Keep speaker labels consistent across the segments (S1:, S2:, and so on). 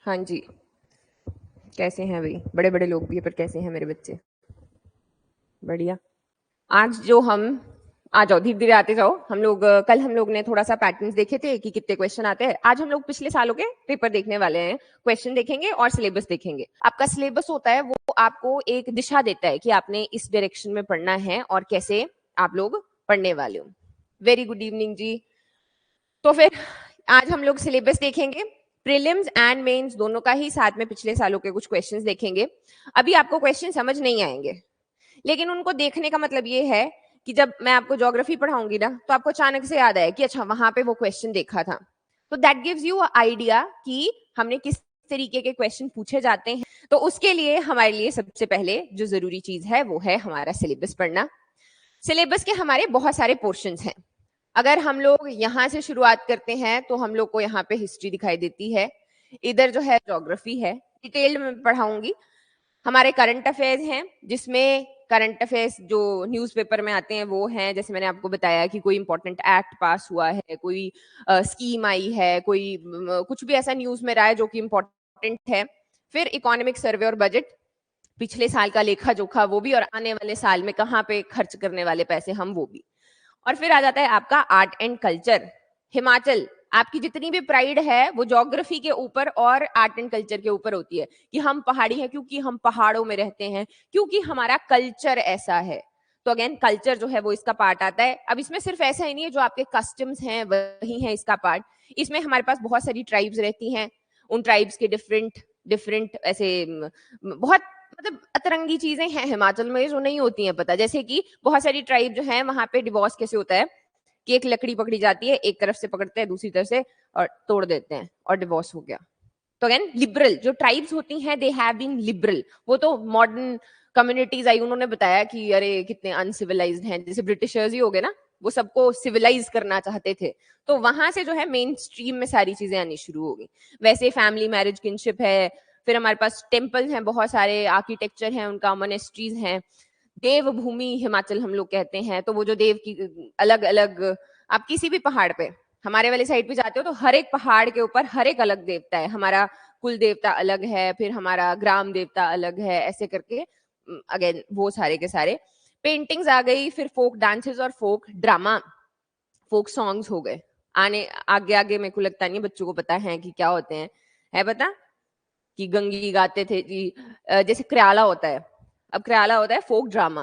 S1: हाँ जी, कैसे हैं भाई? बड़े-बड़े लोग भी हैं, पर कैसे हैं मेरे बच्चे? बढ़िया। आज जो हम आ जाओ, धीरे-धीरे आते जाओ। कल हम लोग ने थोड़ा-सा पैटर्न्स देखे थे कि कितने क्वेश्चन आते हैं। आज हम लोग पिछले सालों के पेपर देखने वाले हैं। क्वेश्चन देखेंगे और सिलेबस देखेंगे। आपका सिलेबस होता है, वो आपको एक दिशा देता है कि आपने इस डायरेक्शन में पढ़ना है और कैसे आप लोग पढ़ने वाले हो। वेरी गुड इवनिंग जी। तो फिर आज हम लोग सिलेबस देखेंगे, प्रीलिम्स एंड मेंस दोनों का ही, साथ में पिछले सालों के कुछ क्वेश्चंस देखेंगे। अभी आपको क्वेश्चन समझ नहीं आएंगे, लेकिन उनको देखने का मतलब ये है कि जब मैं आपको ज्योग्राफी पढ़ाऊंगी ना, तो आपको अचानक से याद आए कि अच्छा वहां पे वो क्वेश्चन देखा था। तो दैट गिव्स यू आइडिया कि हमने किस तरीके के क्वेश्चन पूछे जाते हैं। तो उसके लिए हमारे लिए सबसे पहले जो जरूरी चीज है वो है हमारा सिलेबस पढ़ना। सिलेबस के हमारे बहुत सारे पोर्शंस हैं। अगर हम लोग यहाँ से शुरुआत करते हैं तो हम लोग को यहाँ पे हिस्ट्री दिखाई देती है, इधर जो है ज्योग्राफी है, डिटेल्ड में पढ़ाऊंगी। हमारे करंट अफेयर्स हैं, जिसमें करंट अफेयर्स जो न्यूज़पेपर में आते हैं वो हैं, जैसे मैंने आपको बताया कि कोई इंपॉर्टेंट एक्ट पास हुआ है, कोई स्कीम आई है, कोई कुछ भी ऐसा न्यूज में रहा है जो कि इंपॉर्टेंट है। फिर इकोनॉमिक सर्वे और बजट, पिछले साल का लेखा जोखा वो भी, और आने वाले साल में कहाँ पे खर्च करने वाले पैसे हम वो भी। और फिर आ जाता है आपका आर्ट एंड कल्चर। हिमाचल, आपकी जितनी भी प्राइड है वो ज्योग्राफी के ऊपर और आर्ट एंड कल्चर के ऊपर होती है कि हम पहाड़ी हैं क्योंकि हम पहाड़ों में रहते हैं, क्योंकि हमारा कल्चर ऐसा है। तो अगेन कल्चर जो है वो इसका पार्ट आता है। अब इसमें सिर्फ ऐसा ही नहीं है जो आपके कस्टम्स हैं वही है इसका पार्ट। इसमें हमारे पास बहुत सारी ट्राइब्स रहती हैं, उन ट्राइब्स के डिफरेंट डिफरेंट ऐसे बहुत मतलब अतरंगी चीजें हैं हिमाचल में जो नहीं होती हैं पता। जैसे कि बहुत सारी ट्राइब जो है वहां पे डिवोर्स कैसे होता है कि एक लकड़ी पकड़ी जाती है, एक तरफ से पकड़ते हैं दूसरी तरफ से और तोड़ देते हैं और डिवोर्स हो गया। तो अगेन लिबरल जो ट्राइब्स होती हैं दे हैव बीन लिबरल। वो तो मॉडर्न कम्युनिटीज आई, उन्होंने बताया कि अरे कितने अनसिविलाइज्ड हैं, जैसे ब्रिटिशर्स ही हो गए ना, वो सबको सिविलाइज करना चाहते थे। तो वहां से जो है मेन स्ट्रीम में सारी चीजें आनी शुरू हो गई। वैसे फैमिली मैरिज किनशिप है, फिर हमारे पास टेम्पल्स हैं, बहुत सारे आर्किटेक्चर हैं, उनका मोनेस्ट्रीज हैं। देवभूमि हिमाचल हम लोग कहते हैं, तो वो जो देव की अलग अलग, आप किसी भी पहाड़ पे हमारे वाले साइड पे जाते हो तो हर एक पहाड़ के ऊपर हर एक अलग देवता है। हमारा कुल देवता अलग है, फिर हमारा ग्राम देवता अलग है, ऐसे करके अगेन वो सारे के सारे। पेंटिंग्स आ गई, फिर फोक डांसेस और फोक ड्रामा, फोक सॉन्ग्स हो गए। आने आगे आगे मेरे को लगता नहीं बच्चों को पता है कि क्या होते हैं, है पता कि गंगी गाते थे जी। जैसे क्रियाला होता है, अब क्रियाला होता है फोक ड्रामा।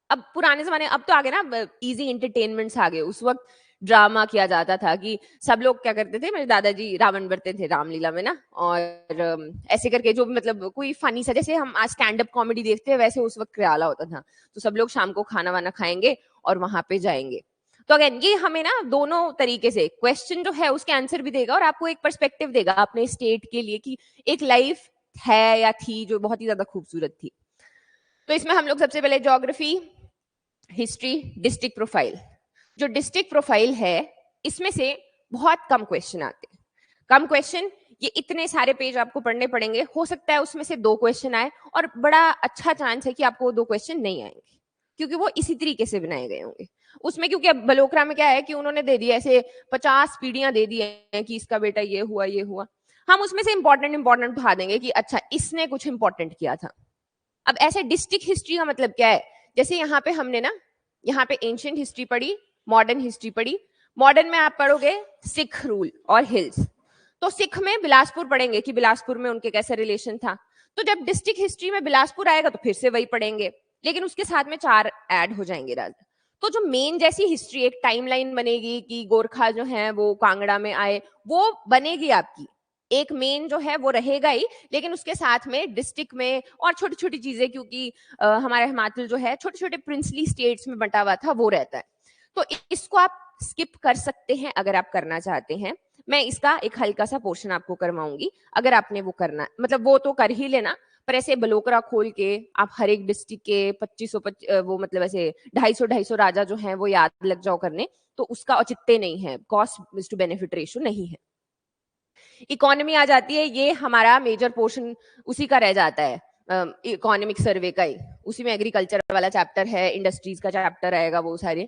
S1: अब पुराने जमाने, अब तो आगे ना इजी एंटरटेनमेंट्स आ गए। उस वक्त ड्रामा किया जाता था कि सब लोग क्या करते थे, मेरे दादाजी रावण बनते थे रामलीला में ना, और ऐसे करके जो मतलब कोई फनी सा, जैसे हम आज स्टैंड अप कॉमेडी देखते हैं वैसे उस वक्त क्रियाला होता था। तो सब लोग शाम को खाना वाना खाएंगे और वहां पे जाएंगे। तो अगेन ये हमें ना दोनों तरीके से क्वेश्चन जो है उसके आंसर भी देगा और आपको एक पर्सपेक्टिव देगा अपने स्टेट के लिए कि एक लाइफ है या थी जो बहुत ही ज्यादा खूबसूरत थी। तो इसमें हम लोग सबसे पहले ज्योग्राफी, हिस्ट्री, डिस्ट्रिक्ट प्रोफाइल। जो डिस्ट्रिक्ट प्रोफाइल है इसमें से बहुत कम क्वेश्चन आते हैं। कम क्वेश्चन, ये इतने सारे पेज आपको पढ़ने पड़ेंगे, हो सकता है उसमें से 2 क्वेश्चन आए, और बड़ा अच्छा चांस है कि आपको 2 क्वेश्चन नहीं आएंगे क्योंकि वो इसी तरीके से बनाए गए होंगे उसमें। क्योंकि अब बलोकरा में क्या है कि उन्होंने दे दिया ऐसे 50 पीढ़ियां दे दी हैं कि इसका बेटा ये हुआ ये हुआ। हम उसमें से इंपॉर्टेंट इंपॉर्टेंट उठा देंगे कि अच्छा इसने कुछ इंपॉर्टेंट किया था। अब ऐसे डिस्ट्रिक्ट हिस्ट्री का मतलब क्या है, जैसे यहाँ पे हमने ना, यहाँ पे एंशियंट हिस्ट्री पढ़ी, मॉडर्न हिस्ट्री पढ़ी। मॉडर्न में आप पढ़ोगे सिख रूल और हिल्स, तो सिख में बिलासपुर पढ़ेंगे कि बिलासपुर में उनके कैसे रिलेशन था। तो जब डिस्ट्रिक्ट हिस्ट्री में बिलासपुर आएगा तो फिर से वही पढ़ेंगे, लेकिन उसके साथ में 4 ऐड हो जाएंगे राजा। तो जो मेन जैसी हिस्ट्री एक टाइमलाइन बनेगी कि गोरखा जो है वो कांगड़ा में आए, वो बनेगी आपकी। एक मेन जो है वो रहेगा ही, लेकिन उसके साथ में डिस्ट्रिक्ट में और छोटी छोटी चीजें, क्योंकि हमारा हिमाचल जो है छोटे छोटे प्रिंसली स्टेट्स में बंटा हुआ था, वो रहता है। तो इसको आप स्किप कर सकते हैं अगर आप करना चाहते हैं। मैं इसका एक हल्का सा पोर्शन आपको करवाऊंगी अगर आपने वो करना, मतलब वो तो कर ही लेना, पर ऐसे बलोकरा खोल के आप हर एक डिस्ट्रिक्ट के 2500 वो मतलब ऐसे 250 राजा जो हैं वो याद लग जाओ करने, तो उसका औचित्य नहीं है, कॉस्ट टू बेनिफिट रेशियो नहीं है। इकोनॉमी आ जाती है, ये हमारा मेजर पोर्शन उसी का रह जाता है, इकोनॉमिक सर्वे का ही। उसी में एग्रीकल्चर वाला चैप्टर है, इंडस्ट्रीज का चैप्टर आएगा, वो सारे।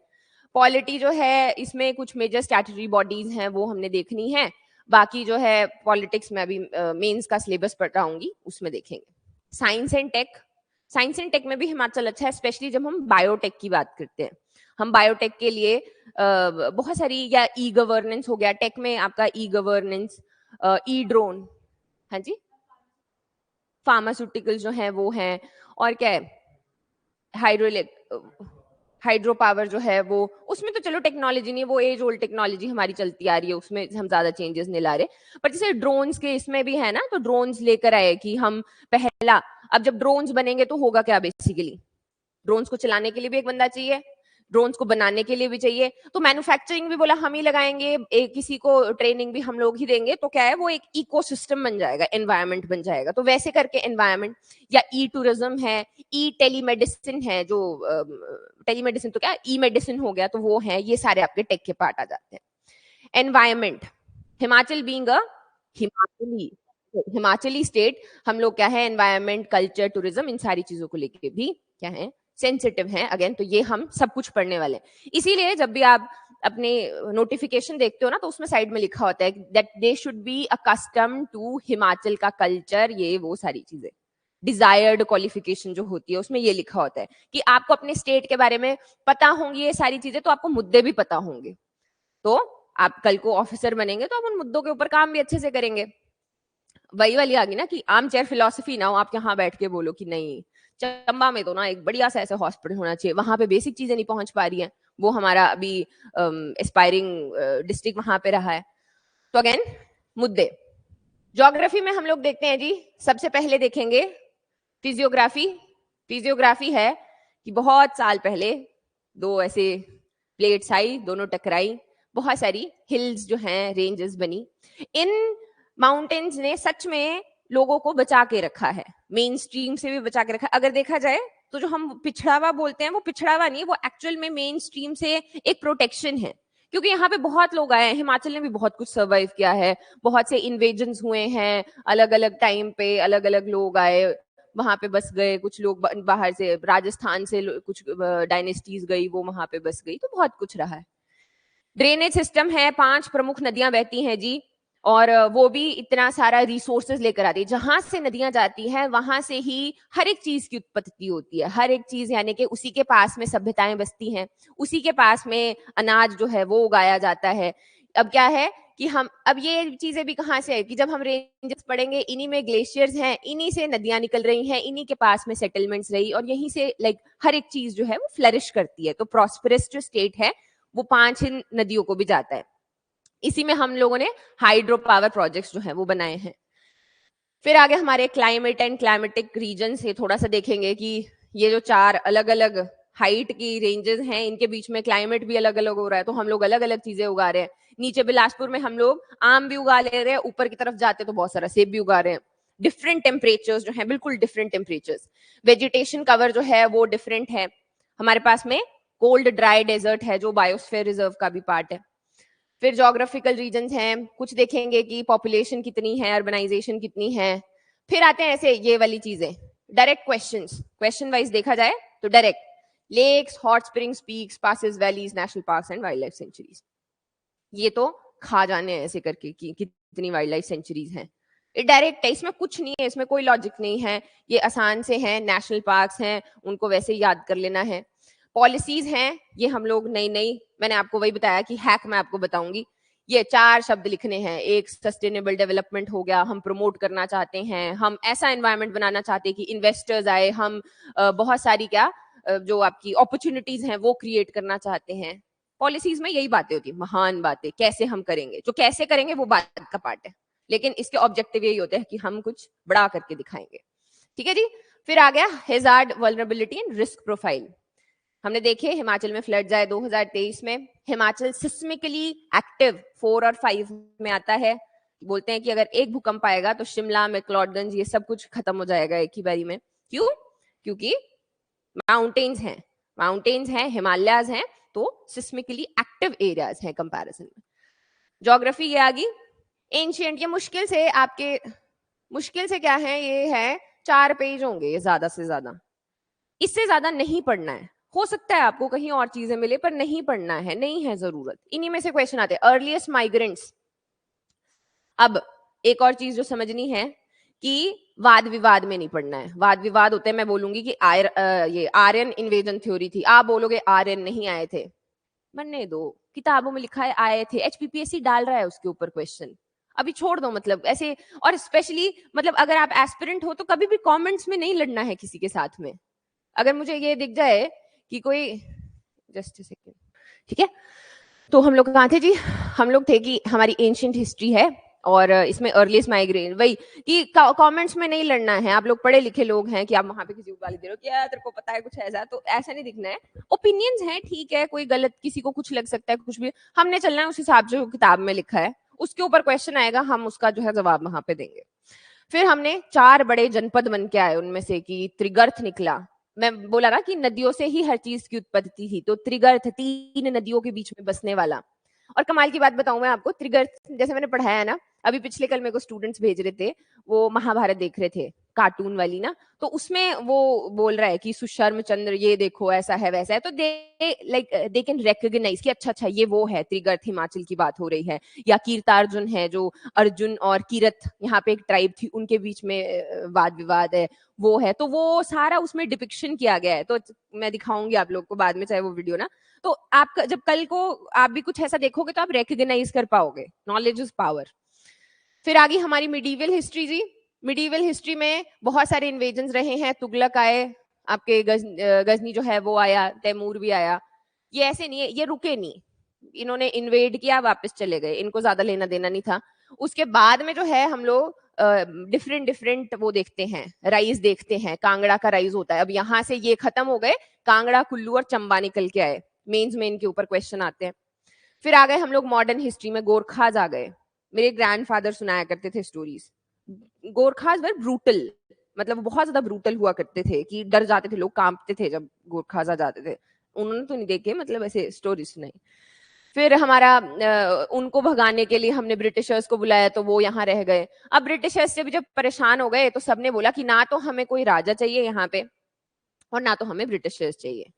S1: पॉलिटी जो है इसमें कुछ मेजर स्टैट्यूटरी बॉडीज हैं वो हमने देखनी है। बाकी जो है पॉलिटिक्स में अभी मेंस का सिलेबस पढ़ाऊंगी, उसमें देखेंगे। Science and tech, science and tech में भी हिमाचल अच्छा है, स्पेशली जब हम बायोटेक की बात करते हैं। हम बायोटेक के लिए बहुत सारी, या ई गवर्नेंस हो गया, टेक में आपका ई गवर्नेंस, ई ड्रोन, हाँ जी, फार्मास्यूटिकल जो है वो है, और क्या है, हाइड्रो पावर जो है वो, उसमें तो चलो टेक्नोलॉजी नहीं, वो एज ओल्ड टेक्नोलॉजी हमारी चलती आ रही है, उसमें हम ज्यादा चेंजेस नहीं ला रहे। पर जैसे ड्रोन्स के इसमें भी है ना, तो ड्रोन्स लेकर आए कि हम पहला, अब जब ड्रोन्स बनेंगे तो होगा क्या, बेसिकली ड्रोन्स को चलाने के लिए भी एक बंदा चाहिए, ड्रोन्स को बनाने के लिए भी चाहिए, तो मैन्युफैक्चरिंग भी बोला हम ही लगाएंगे, किसी को ट्रेनिंग भी हम लोग ही देंगे, तो क्या है वो एक इकोसिस्टम बन जाएगा, एनवायरनमेंट बन जाएगा। तो वैसे करके एनवायरनमेंट, या ई टूरिज्म है, ई टेलीमेडिसिन है, जो टेलीमेडिसिन तो क्या ई मेडिसिन हो गया, तो वो है, ये सारे आपके टेक के पार्ट आ जाते हैं। Environment, Himachal being a Himachali Himachali state, हम लोग क्या है, एनवायरनमेंट, कल्चर, टूरिज्म, इन सारी चीजों को लेके भी क्या है, सेंसिटिव हैं अगेन, तो ये हम सब कुछ पढ़ने वाले हैं। इसीलिए जब भी आप अपने नोटिफिकेशन देखते हो ना, तो उसमें साइड में लिखा होता है that they should be accustom to Himachal का कल्चर, ये वो सारी चीजें, डिजायर्ड क्वालिफिकेशन जो होती है उसमें ये लिखा होता है कि आपको अपने स्टेट के बारे में पता होंगी ये सारी चीजें, तो आपको मुद्दे भी पता होंगे, तो आप कल को ऑफिसर बनेंगे तो आप उन मुद्दों के ऊपर काम भी अच्छे से करेंगे। वही वाली आ गई ना कि आर्म चेयर फिलोसफी ना हो, आप यहाँ बैठ के बोलो कि नहीं चंबा में तो ना एक बढ़िया सा ऐसा हॉस्पिटल होना चाहिए, वहां पे बेसिक चीजें नहीं पहुंच पा रही हैं, वो हमारा अभी एस्पायरिंग डिस्ट्रिक्ट वहां पे रहा है। तो अगेन मुद्दे, ज्योग्राफी में हम लोग देखते हैं जी, सबसे पहले देखेंगे फिजियोग्राफी। फिजियोग्राफी है कि बहुत साल पहले दो ऐसे प्लेट्स आई, दोनों टकराई, बहुत सारी हिल्स जो हैं, रेंजेस बनी, इन माउंटेन्स ने सच में लोगों को बचा के रखा है, मेन स्ट्रीम से भी बचा के रखा है। अगर देखा जाए तो जो हम पिछड़ावा बोलते हैं वो पिछड़ावा नहीं, वो एक्चुअल में मेन स्ट्रीम से एक प्रोटेक्शन है, क्योंकि यहाँ पे बहुत लोग आए हैं, हिमाचल ने भी बहुत कुछ सर्वाइव किया है, बहुत से इन्वेजन्स हुए हैं, अलग अलग टाइम पे अलग अलग लोग आए, वहां पे बस गए, कुछ लोग बाहर से, राजस्थान से कुछ डायनेस्टीज गई, वो वहां पे बस गई, तो बहुत कुछ रहा है। ड्रेनेज सिस्टम है, 5 प्रमुख नदियां बहती हैं जी, और वो भी इतना सारा रिसोर्सेज लेकर आती है, जहां से नदियां जाती हैं वहां से ही हर एक चीज की उत्पत्ति होती है, हर एक चीज, यानी कि उसी के पास में सभ्यताएं बसती हैं, उसी के पास में अनाज जो है वो उगाया जाता है। अब क्या है कि हम, अब ये चीजें भी कहाँ से है कि जब हम रेंजेस पढ़ेंगे, इन्हीं में ग्लेशियर्स हैं, इन्हीं से नदियां निकल रही हैं, इन्हीं के पास में सेटलमेंट्स रही, और यहीं से लाइक हर एक चीज जो है वो फ्लरिश करती है। तो प्रॉस्परस जो स्टेट है वो 5 ही नदियों को भी जाता है। इसी में हम लोगों ने हाइड्रो पावर प्रोजेक्ट्स जो है वो बनाए हैं। फिर आगे हमारे क्लाइमेट एंड क्लाइमेटिक रीजन से थोड़ा सा देखेंगे कि ये जो 4 अलग अलग हाइट की रेंजेस हैं, इनके बीच में क्लाइमेट भी अलग अलग हो रहा है, तो हम लोग अलग अलग चीजें उगा रहे हैं। नीचे बिलासपुर में हम लोग आम भी उगा ले रहे हैं, ऊपर की तरफ जाते तो बहुत सारा सेब भी उगा रहे हैं। डिफरेंट टेम्परेचर्स जो है, बिल्कुल डिफरेंट टेम्परेचर्स, वेजिटेशन कवर जो है वो डिफरेंट है। हमारे पास में कोल्ड ड्राई डेजर्ट है जो बायोस्फीयर रिजर्व का भी पार्ट है। फिर जोग्राफिकल रीजन्स हैं, कुछ देखेंगे कि पॉपुलेशन कितनी है, अर्बनाइजेशन कितनी है। फिर आते हैं ऐसे ये वाली चीजें, डायरेक्ट क्वेश्चंस, क्वेश्चन वाइज देखा जाए तो direct, lakes, hot springs, peaks, passes, valleys, national parks and wildlife sanctuaries, ये तो खा जाने हैं ऐसे करके कि कितनी वाइल्ड लाइफ सेंचुरीज हैं। ये डायरेक्ट है, इसमें कुछ नहीं है, इसमें कोई लॉजिक नहीं है, ये आसान से हैं, नेशनल पार्क्स हैं, उनको वैसे ही याद कर लेना है। पॉलिसीज हैं, ये हम लोग नई नई, मैंने आपको वही बताया कि हैक मैं आपको बताऊंगी, ये 4 शब्द लिखने हैं। एक सस्टेनेबल डेवलपमेंट हो गया, हम प्रमोट करना चाहते हैं, हम ऐसा एनवायरनमेंट बनाना चाहते हैं कि इन्वेस्टर्स आए, हम बहुत सारी क्या जो आपकी अपॉर्चुनिटीज हैं वो क्रिएट करना चाहते हैं। पॉलिसीज में यही बातें होती है, महान बातें, कैसे हम करेंगे, जो कैसे करेंगे वो बात का पार्ट है, लेकिन इसके ऑब्जेक्टिव यही होते हैं कि हम कुछ बड़ा करके दिखाएंगे। ठीक है जी। फिर आ गया hazard, vulnerability and risk profile. हमने देखे हिमाचल में फ्लड्स आए 2023 में, हिमाचल सिस्मिकली एक्टिव 4 और 5 में आता है। बोलते हैं कि अगर एक भूकंप आएगा तो शिमला, मैक्लोडगंज, ये सब कुछ खत्म हो जाएगा एक ही बारी में। क्यों? क्योंकि माउंटेन्स हैं, माउंटेन्स हैं, हिमालयाज हैं, तो सिस्मिकली एक्टिव एरियाज हैं कंपैरिजन में। ज्योग्राफी ये आ गई। एंशिएंट, ये मुश्किल से आपके, मुश्किल से क्या है, ये है 4 पेज होंगे ये ज्यादा से ज्यादा, इससे ज्यादा नहीं पढ़ना है। हो सकता है आपको कहीं और चीजें मिले, पर नहीं पढ़ना है, नहीं है जरूरत। इन्हीं में से क्वेश्चन आते हैं। अर्लीस्ट माइग्रेंट्स, अब एक और चीज जो समझनी है कि वाद विवाद में नहीं पढ़ना है। वाद विवाद होते हैं, मैं बोलूंगी कि ये आर्यन इन्वेजन थ्योरी थी, आप बोलोगे आर्यन नहीं आए थे, बनने दो, किताबों में लिखा है आए थे, एचपीपीएससी डाल रहा है उसके ऊपर क्वेश्चन, अभी छोड़ दो मतलब ऐसे। और स्पेशली मतलब अगर आप एस्पिरेंट हो तो कभी भी कमेंट्स में नहीं लड़ना है किसी के साथ में। अगर मुझे ये दिख जाए कि कोई, जस्ट सेकेंड, ठीक है, तो हम लोग कहाँ थे जी, हम लोग थे कि हमारी एंशियंट हिस्ट्री है और इसमें अर्लीस्ट माइग्रेन, वही कि कमेंट्स में नहीं लड़ना है। आप लोग पढ़े लिखे लोग हैं कि आप वहां पे किसी को गाली दे रहे हो कि यार तेरे को पता है कुछ ऐसा, तो ऐसा नहीं दिखना है। ओपिनियंस हैं, ठीक है, कोई गलत किसी को कुछ लग सकता है, कुछ भी, हमने चलना है उस हिसाब से जो किताब में लिखा है, उसके ऊपर क्वेश्चन आएगा, हम उसका जो है जवाब वहां पे देंगे। फिर हमने 4 बड़े जनपद बन के आए, उनमें से कि त्रिगर्त निकला। मैं बोला ना कि नदियों से ही हर चीज की उत्पत्ति थी, तो त्रिगर्त 3 नदियों के बीच में बसने वाला। और कमाल की बात बताऊं मैं आपको, त्रिगर्त जैसे मैंने पढ़ाया है ना, अभी पिछले कल मेरे को स्टूडेंट्स भेज रहे थे, वो महाभारत देख रहे थे, कार्टून वाली ना, तो उसमें वो बोल रहा है कि सुशर्म चंद्र ये देखो ऐसा है वैसा है, तो दे कैन रिकॉग्नाइज कि अच्छा अच्छा ये वो है, त्रिगर्त हिमाचल की बात हो रही है। या कीर्तार्जुन है, जो अर्जुन और कीरत यहाँ पे एक ट्राइब थी, उनके बीच में वाद विवाद है, वो है, तो वो सारा उसमें डिपिक्शन किया गया है। तो मैं दिखाऊंगी आप लोग को बाद में चाहे वो वीडियो ना, तो आप जब कल को आप भी कुछ ऐसा देखोगे तो आप रिकॉग्नाइज कर पाओगे, नॉलेज इज पावर। फिर आगे हमारी मिडीवल हिस्ट्री जी। मिडीवल हिस्ट्री में बहुत सारे इन्वेजन रहे हैं, तुगलक आए, आपके गजनी जो है वो आया, तैमूर भी आया। ये ऐसे नहीं है, ये रुके नहीं, इन्होंने इन्वेड किया वापस चले गए, इनको ज्यादा लेना देना नहीं था। उसके बाद में जो है हम लोग डिफरेंट डिफरेंट वो देखते हैं, राइज देखते हैं, कांगड़ा का राइज होता है। अब यहाँ से ये खत्म हो गए, कांगड़ा, कुल्लू और चंबा निकल के आए, मेंस में इनके ऊपर क्वेश्चन आते हैं। फिर आ गए हम लोग मॉडर्न हिस्ट्री में, गोरखाज आ गए। मेरे ग्रैंडफादर सुनाया करते थे स्टोरीज। गोरखाज वर ब्रूटल, मतलब बहुत ज्यादा ब्रूटल हुआ करते थे कि डर जाते थे लोग, कांपते थे जब गोरखाज आ जाते थे। उन्होंने तो नहीं देखे, मतलब ऐसे स्टोरी सुनाई। फिर हमारा उनको भगाने के लिए हमने ब्रिटिशर्स को बुलाया, तो वो यहाँ रह गए। अब ब्रिटिशर्स से भी जब परेशान हो गए तो सबने बोला कि ना तो हमें कोई राजा चाहिए यहाँ पे और ना तो हमें ब्रिटिशर्स चाहिए।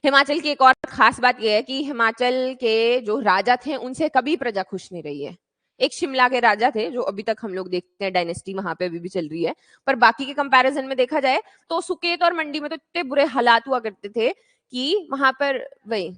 S1: हिमाचल की एक और खास बात यह है कि हिमाचल के जो राजा थे उनसे कभी प्रजा खुश नहीं रही है। एक शिमला के राजा थे जो अभी तक हम लोग देखते हैं, डायनेस्टी वहां पे अभी भी चल रही है, पर बाकी के कंपैरिजन में देखा जाए तो सुकेत और मंडी में तो इतने बुरे हालात हुआ करते थे कि वहां पर वही,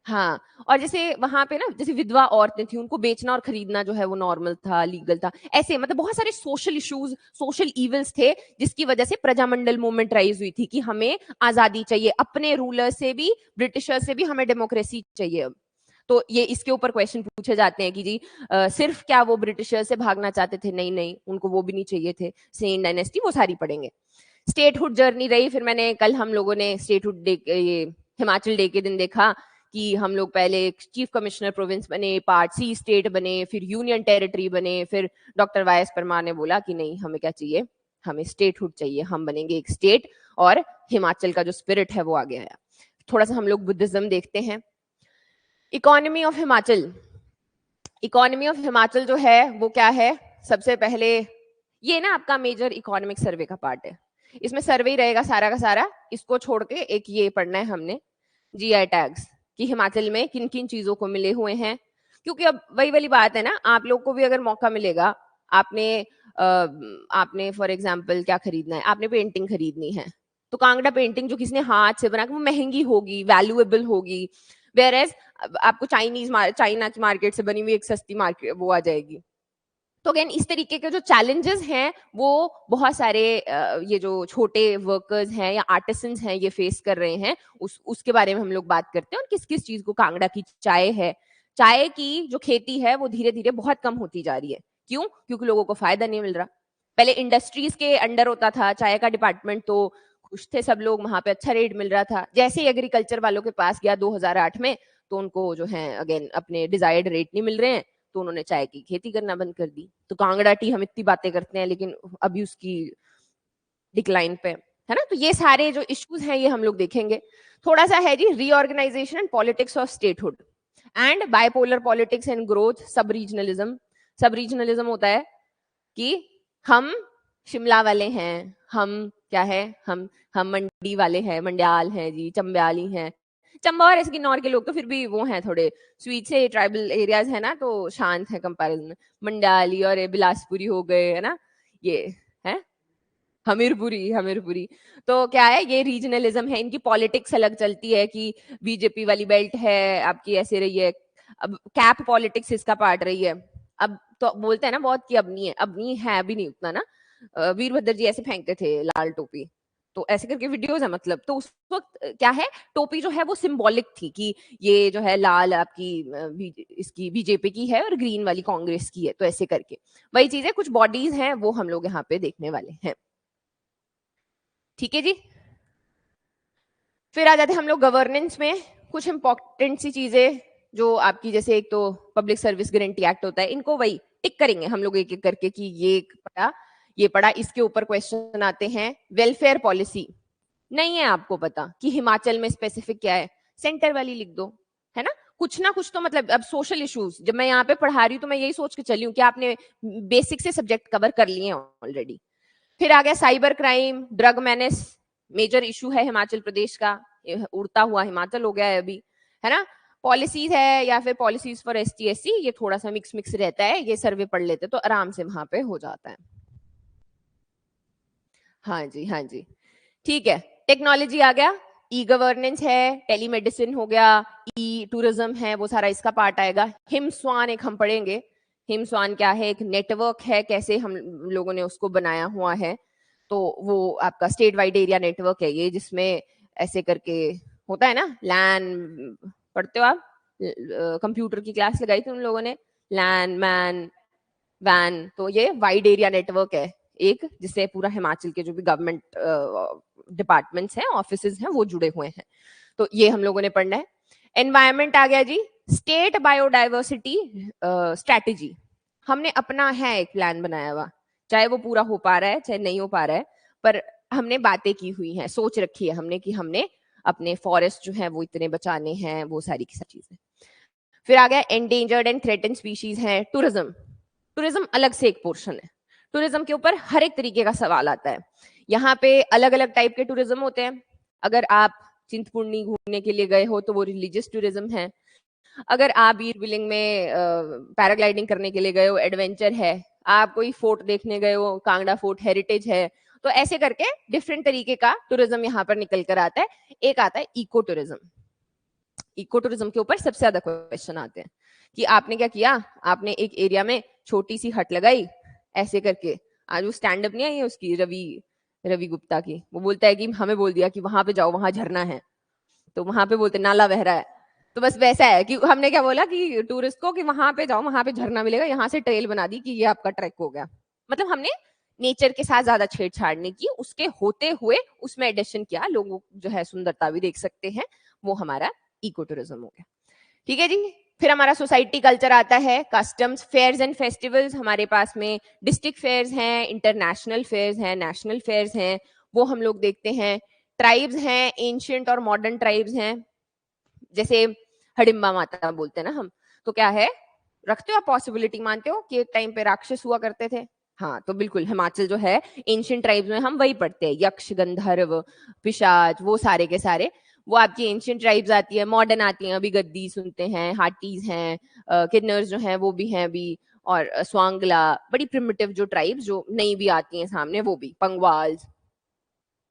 S1: हाँ, और जैसे वहां पे ना जैसे विधवा औरतें थी, उनको बेचना और खरीदना जो है वो नॉर्मल था, लीगल था, ऐसे मतलब बहुत सारे सोशल इश्यूज, सोशल इविल्स थे, जिसकी वजह से प्रजामंडल मूवमेंट राइज हुई थी कि हमें आजादी चाहिए, अपने रूलर से भी, ब्रिटिशर से भी हमें डेमोक्रेसी चाहिए। तो ये इसके ऊपर क्वेश्चन पूछे जाते हैं कि जी सिर्फ क्या वो ब्रिटिशर से भागना चाहते थे? नहीं नहीं, उनको वो भी नहीं चाहिए थे, सेन डायनेस्टी, वो सारी पढ़ेंगे। स्टेटहुड जर्नी रही, फिर मैंने कल हम लोगों ने स्टेटहुड डे, ये हिमाचल डे के दिन देखा कि हम लोग पहले चीफ कमिश्नर प्रोविंस बने, पार्ट सी स्टेट बने, फिर यूनियन टेरिटरी बने, फिर डॉक्टर वाई एस परमार ने बोला कि नहीं, हमें क्या चाहिए, हमें स्टेटहुड चाहिए, हम बनेंगे एक स्टेट, और हिमाचल का जो स्पिरिट है वो आगे आया। थोड़ा सा हम लोग बुद्धिज्म देखते हैं। Economy of Himachal, economy of Himachal जो है वो क्या है, सबसे पहले ये ना आपका मेजर इकोनॉमिक सर्वे का पार्ट है, इसमें सर्वे ही रहेगा सारा का सारा। इसको छोड़ के एक ये पढ़ना है हमने, जीआई टैग्स, कि हिमाचल में किन किन चीजों को मिले हुए हैं। क्योंकि अब वही वाली बात है ना, आप लोग को भी अगर मौका मिलेगा, आपने आपने फॉर एग्जांपल क्या खरीदना है, आपने पेंटिंग खरीदनी है, तो कांगड़ा पेंटिंग जो किसी ने हाथ से बना के, वो महंगी होगी, वैल्यूएबल होगी, वेयर एज आपको चाइना की मार्केट से बनी हुई एक सस्ती मार्केट वो आ जाएगी। तो अगेन इस तरीके के जो चैलेंजेस हैं वो बहुत सारे ये जो छोटे वर्कर्स हैं या आर्टिसंस हैं ये फेस कर रहे हैं, उसके बारे में हम लोग बात करते हैं। और किस किस चीज को, कांगड़ा की चाय है, चाय की जो खेती है वो धीरे धीरे बहुत कम होती जा रही है। क्यों? क्योंकि लोगों को फायदा नहीं मिल रहा। पहले इंडस्ट्रीज के अंडर होता था चाय का डिपार्टमेंट, तो खुश थे सब लोग, वहां पे अच्छा रेट मिल रहा था। जैसे ही एग्रीकल्चर वालों के पास गया 2008 में, तो उनको जो है अगेन अपने डिजायर्ड रेट नहीं मिल रहे हैं, तो उन्होंने चाय की खेती करना बंद कर दी। तो कांगड़ा टी हम इतनी बातें करते हैं, लेकिन अभी उसकी डिक्लाइन पे है ना। तो ये सारे जो इश्यूज हैं ये हम लोग देखेंगे। थोड़ा सा है जी reorganisation and politics of statehood and bipolar politics and growth, सब रीजनलिज्म। सब रीजनलिज्म होता है कि हम शिमला वाले हैं, हम क्या है, हम मंडी वाले हैं, मंड्याल हैं जी, चंब्याली हैं, चंबा और ऐसे किन्नौर के लोग तो फिर भी वो हैं थोड़े स्वीट से, ट्राइबल एरियाज है ना, तो शांत है कंपैरिजन में। मंडाली और ये बिलासपुरी हो गए है ना, ये है हमीरपुरी, हमीरपुरी। तो क्या है, ये रीजनलिज्म है, इनकी पॉलिटिक्स अलग चलती है कि बीजेपी वाली बेल्ट है आपकी ऐसे रही है, अब कैप पॉलिटिक्स इसका पार्ट रही है। अब तो बोलते हैं ना बहुत कि अब नहीं है, अब नहीं है, अभी नहीं उतना ना। वीरभद्र जी ऐसे फेंकते थे लाल टोपी, तो ऐसे करके वीडियोस है मतलब। तो उस वक्त क्या है, टोपी जो है वो सिंबॉलिक थी कि ये जो है लाल आपकी इसकी बीजेपी की है और ग्रीन वाली कांग्रेस की है, तो ऐसे करके वही चीजें कुछ बॉडीज हैं वो हम लोग यहाँ पे देखने वाले हैं। ठीक है जी। फिर आ जाते हैं हम लोग गवर्नेंस में। कुछ इंपॉर्टेंट सी चीजें जो आपकी, जैसे एक तो पब्लिक सर्विस गारंटी एक्ट होता है, इनको वही टिक करेंगे हम लोग एक एक करके कि ये पढ़ा, ये पढ़ा। इसके ऊपर क्वेश्चन आते हैं। वेलफेयर पॉलिसी नहीं है आपको पता कि हिमाचल में स्पेसिफिक क्या है, सेंटर वाली लिख दो, है ना। कुछ ना कुछ तो मतलब, अब सोशल इश्यूज जब मैं यहाँ पे पढ़ा रही हूँ तो मैं यही सोच के चली हूँ कि आपने बेसिक से सब्जेक्ट कवर कर लिए हैं ऑलरेडी। फिर आ गया cyber crime, drug menace, major issue है हिमाचल प्रदेश का, उड़ता हुआ हिमाचल हो गया है अभी, है ना। पॉलिसीज है या फिर पॉलिसीज फॉर ST SC, ये थोड़ा सा मिक्स मिक्स रहता है, ये सर्वे पढ़ लेते तो आराम से वहां पे हो जाता है। हाँ जी, हाँ जी, ठीक है। टेक्नोलॉजी आ गया, ई गवर्नेंस है, टेलीमेडिसिन हो गया, ई टूरिज्म है, वो सारा इसका पार्ट आएगा। हिमस्वान एक हम पढ़ेंगे। हिमस्वान क्या है, एक नेटवर्क है, कैसे हम लोगों ने उसको बनाया हुआ है। तो वो आपका स्टेट वाइड एरिया नेटवर्क है ये, जिसमें ऐसे करके होता है ना, लैन पढ़ते हो आप, कंप्यूटर की क्लास लगाई थी उन लोगों ने, लैन मैन वैन। तो ये वाइड एरिया नेटवर्क है एक, जिससे पूरा हिमाचल के जो भी गवर्नमेंट डिपार्टमेंट्स हैं, ऑफिसेज हैं, वो जुड़े हुए हैं। तो ये हम लोगों ने पढ़ना है। एनवायरमेंट आ गया जी, स्टेट बायोडाइवर्सिटी स्ट्रैटेजी। हमने अपना है एक प्लान बनाया हुआ, चाहे वो पूरा हो पा रहा है चाहे नहीं हो पा रहा है, पर हमने बातें की हुई हैं, सोच रखी है हमने कि हमने अपने फॉरेस्ट जो है वो इतने बचाने हैं, वो सारी की सारी चीजें। फिर आ गया एंडेंजर्ड एंड थ्रेटन्ड स्पीशीज है। टूरिज्म, टूरिज्म अलग से एक पोर्शन है। टूरिज्म के ऊपर हर एक तरीके का सवाल आता है। यहाँ पे अलग अलग टाइप के टूरिज्म होते हैं। अगर आप चिंतपूर्णी घूमने के लिए गए हो तो वो रिलीजियस टूरिज्म है। अगर आप बीर बिलिंग में पैराग्लाइडिंग करने के लिए गए हो, एडवेंचर है। आप कोई फोर्ट देखने गए हो, कांगड़ा फोर्ट हेरिटेज है। तो ऐसे करके डिफरेंट तरीके का टूरिज्म यहाँ पर निकल कर आता है। एक आता है इको टूरिज्म। इको टूरिज्म के ऊपर सबसे ज्यादा क्वेश्चन आते हैं कि आपने क्या किया, आपने एक एरिया में छोटी सी हट लगाई ऐसे करके। आज वो स्टैंड अप नहीं आई है उसकी, रवि रवि गुप्ता की, वो बोलता है कि हमें बोल दिया कि वहां पे जाओ, वहां झरना है, तो वहां पे बोलते नाला बह रहा है। तो बस वैसा है कि हमने क्या बोला कि टूरिस्ट को कि वहां पे जाओ, वहां पे झरना मिलेगा, यहाँ से ट्रेल बना दी कि ये आपका ट्रैक हो गया। मतलब हमने नेचर के साथ ज्यादा छेड़छाड़ नहीं की, उसके होते हुए उसमें एडिशन किया, लोग जो है सुंदरता भी देख सकते हैं, वो हमारा इको टूरिज्म हो गया। ठीक है जी। फिर हमारा सोसाइटी कल्चर आता है, कस्टम्स, फेयर्स एंड फेस्टिवल्स। हमारे पास में डिस्ट्रिक्ट फेयर्स हैं, इंटरनेशनल फेयर्स हैं, नेशनल फेयर्स हैं, वो हम लोग देखते हैं। ट्राइब्स हैं, एंशियंट और मॉडर्न ट्राइब्स हैं, जैसे हडिम्बा माता बोलते हैं ना हम। तो क्या है, रखते हो आप पॉसिबिलिटी, मानते हो कि एक टाइम पे राक्षस हुआ करते थे? हाँ, तो बिल्कुल हिमाचल जो है एंशियंट ट्राइब्स में हम वही पढ़ते हैं, यक्ष, गंधर्व, पिशाच, वो सारे के सारे वो आपकी एंशियंट ट्राइब्स आती है। मॉडर्न आती हैं, अभी गद्दी सुनते हैं, हाटीज हैं, किन्नर्स जो हैं वो भी हैं अभी, और स्वांगला, बड़ी प्रिमिटिव जो ट्राइब्स जो नई भी आती हैं सामने, वो भी पंगवाल्स।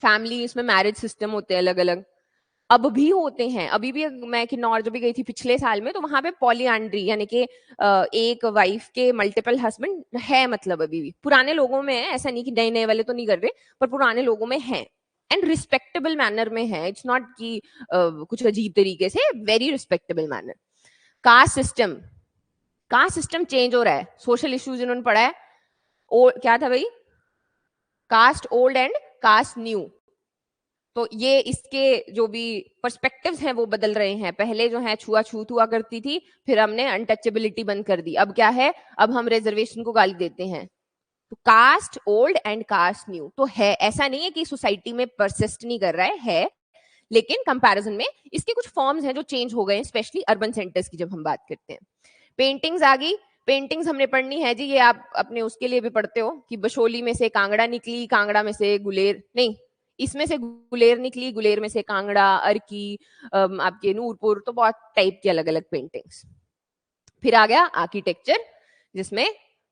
S1: फैमिली, इसमें मैरिज सिस्टम होते हैं अलग अलग, अब भी होते हैं। अभी भी मैं किन्नौर जब भी गई थी पिछले साल में, तो वहां पे पॉलीआंड्री यानी कि एक वाइफ के मल्टीपल हस्बैंड है, मतलब अभी भी पुराने लोगों में है, ऐसा नहीं कि नए नए वाले तो नहीं कर रहे, पर पुराने लोगों में है, एंड रिस्पेक्टेबल मैनर में है। इट्स नॉट कि कुछ अजीब तरीके से, very respectable manner. Caste system, caste system change हो रहा है। सोशल इश्यूज इन्होंने पढ़ा है, और क्या था भाई, caste old and caste new. तो ये इसके जो भी पर्सपेक्टिव्स हैं वो बदल रहे हैं। पहले जो है छुआछूत हुआ करती थी, फिर हमने अनटचेबिलिटी बंद कर दी। अब क्या है, अब हम रिजर्वेशन को गाली देते हैं। तो caste old and caste new तो है, ऐसा नहीं है कि सोसाइटी में परसिस्ट नहीं कर रहा है, लेकिन कंपैरिजन में इसके कुछ फॉर्म्स हैं जो चेंज हो गए हैं, स्पेशली अर्बन सेंटर्स की जब हम बात करते हैं। पेंटिंग्स आ गई, पेंटिंग्स हमने पढ़नी है जी, ये आप अपने उसके लिए भी पढ़ते हो कि बशोली में से कांगड़ा निकली, कांगड़ा में से गुलेर नहीं, इसमें से गुलेर निकली, गुलेर में से कांगड़ा, अर्की, आपके नूरपुर, तो बहुत टाइप की अलग अलग पेंटिंग्स। फिर आ गया आर्किटेक्चर, जिसमें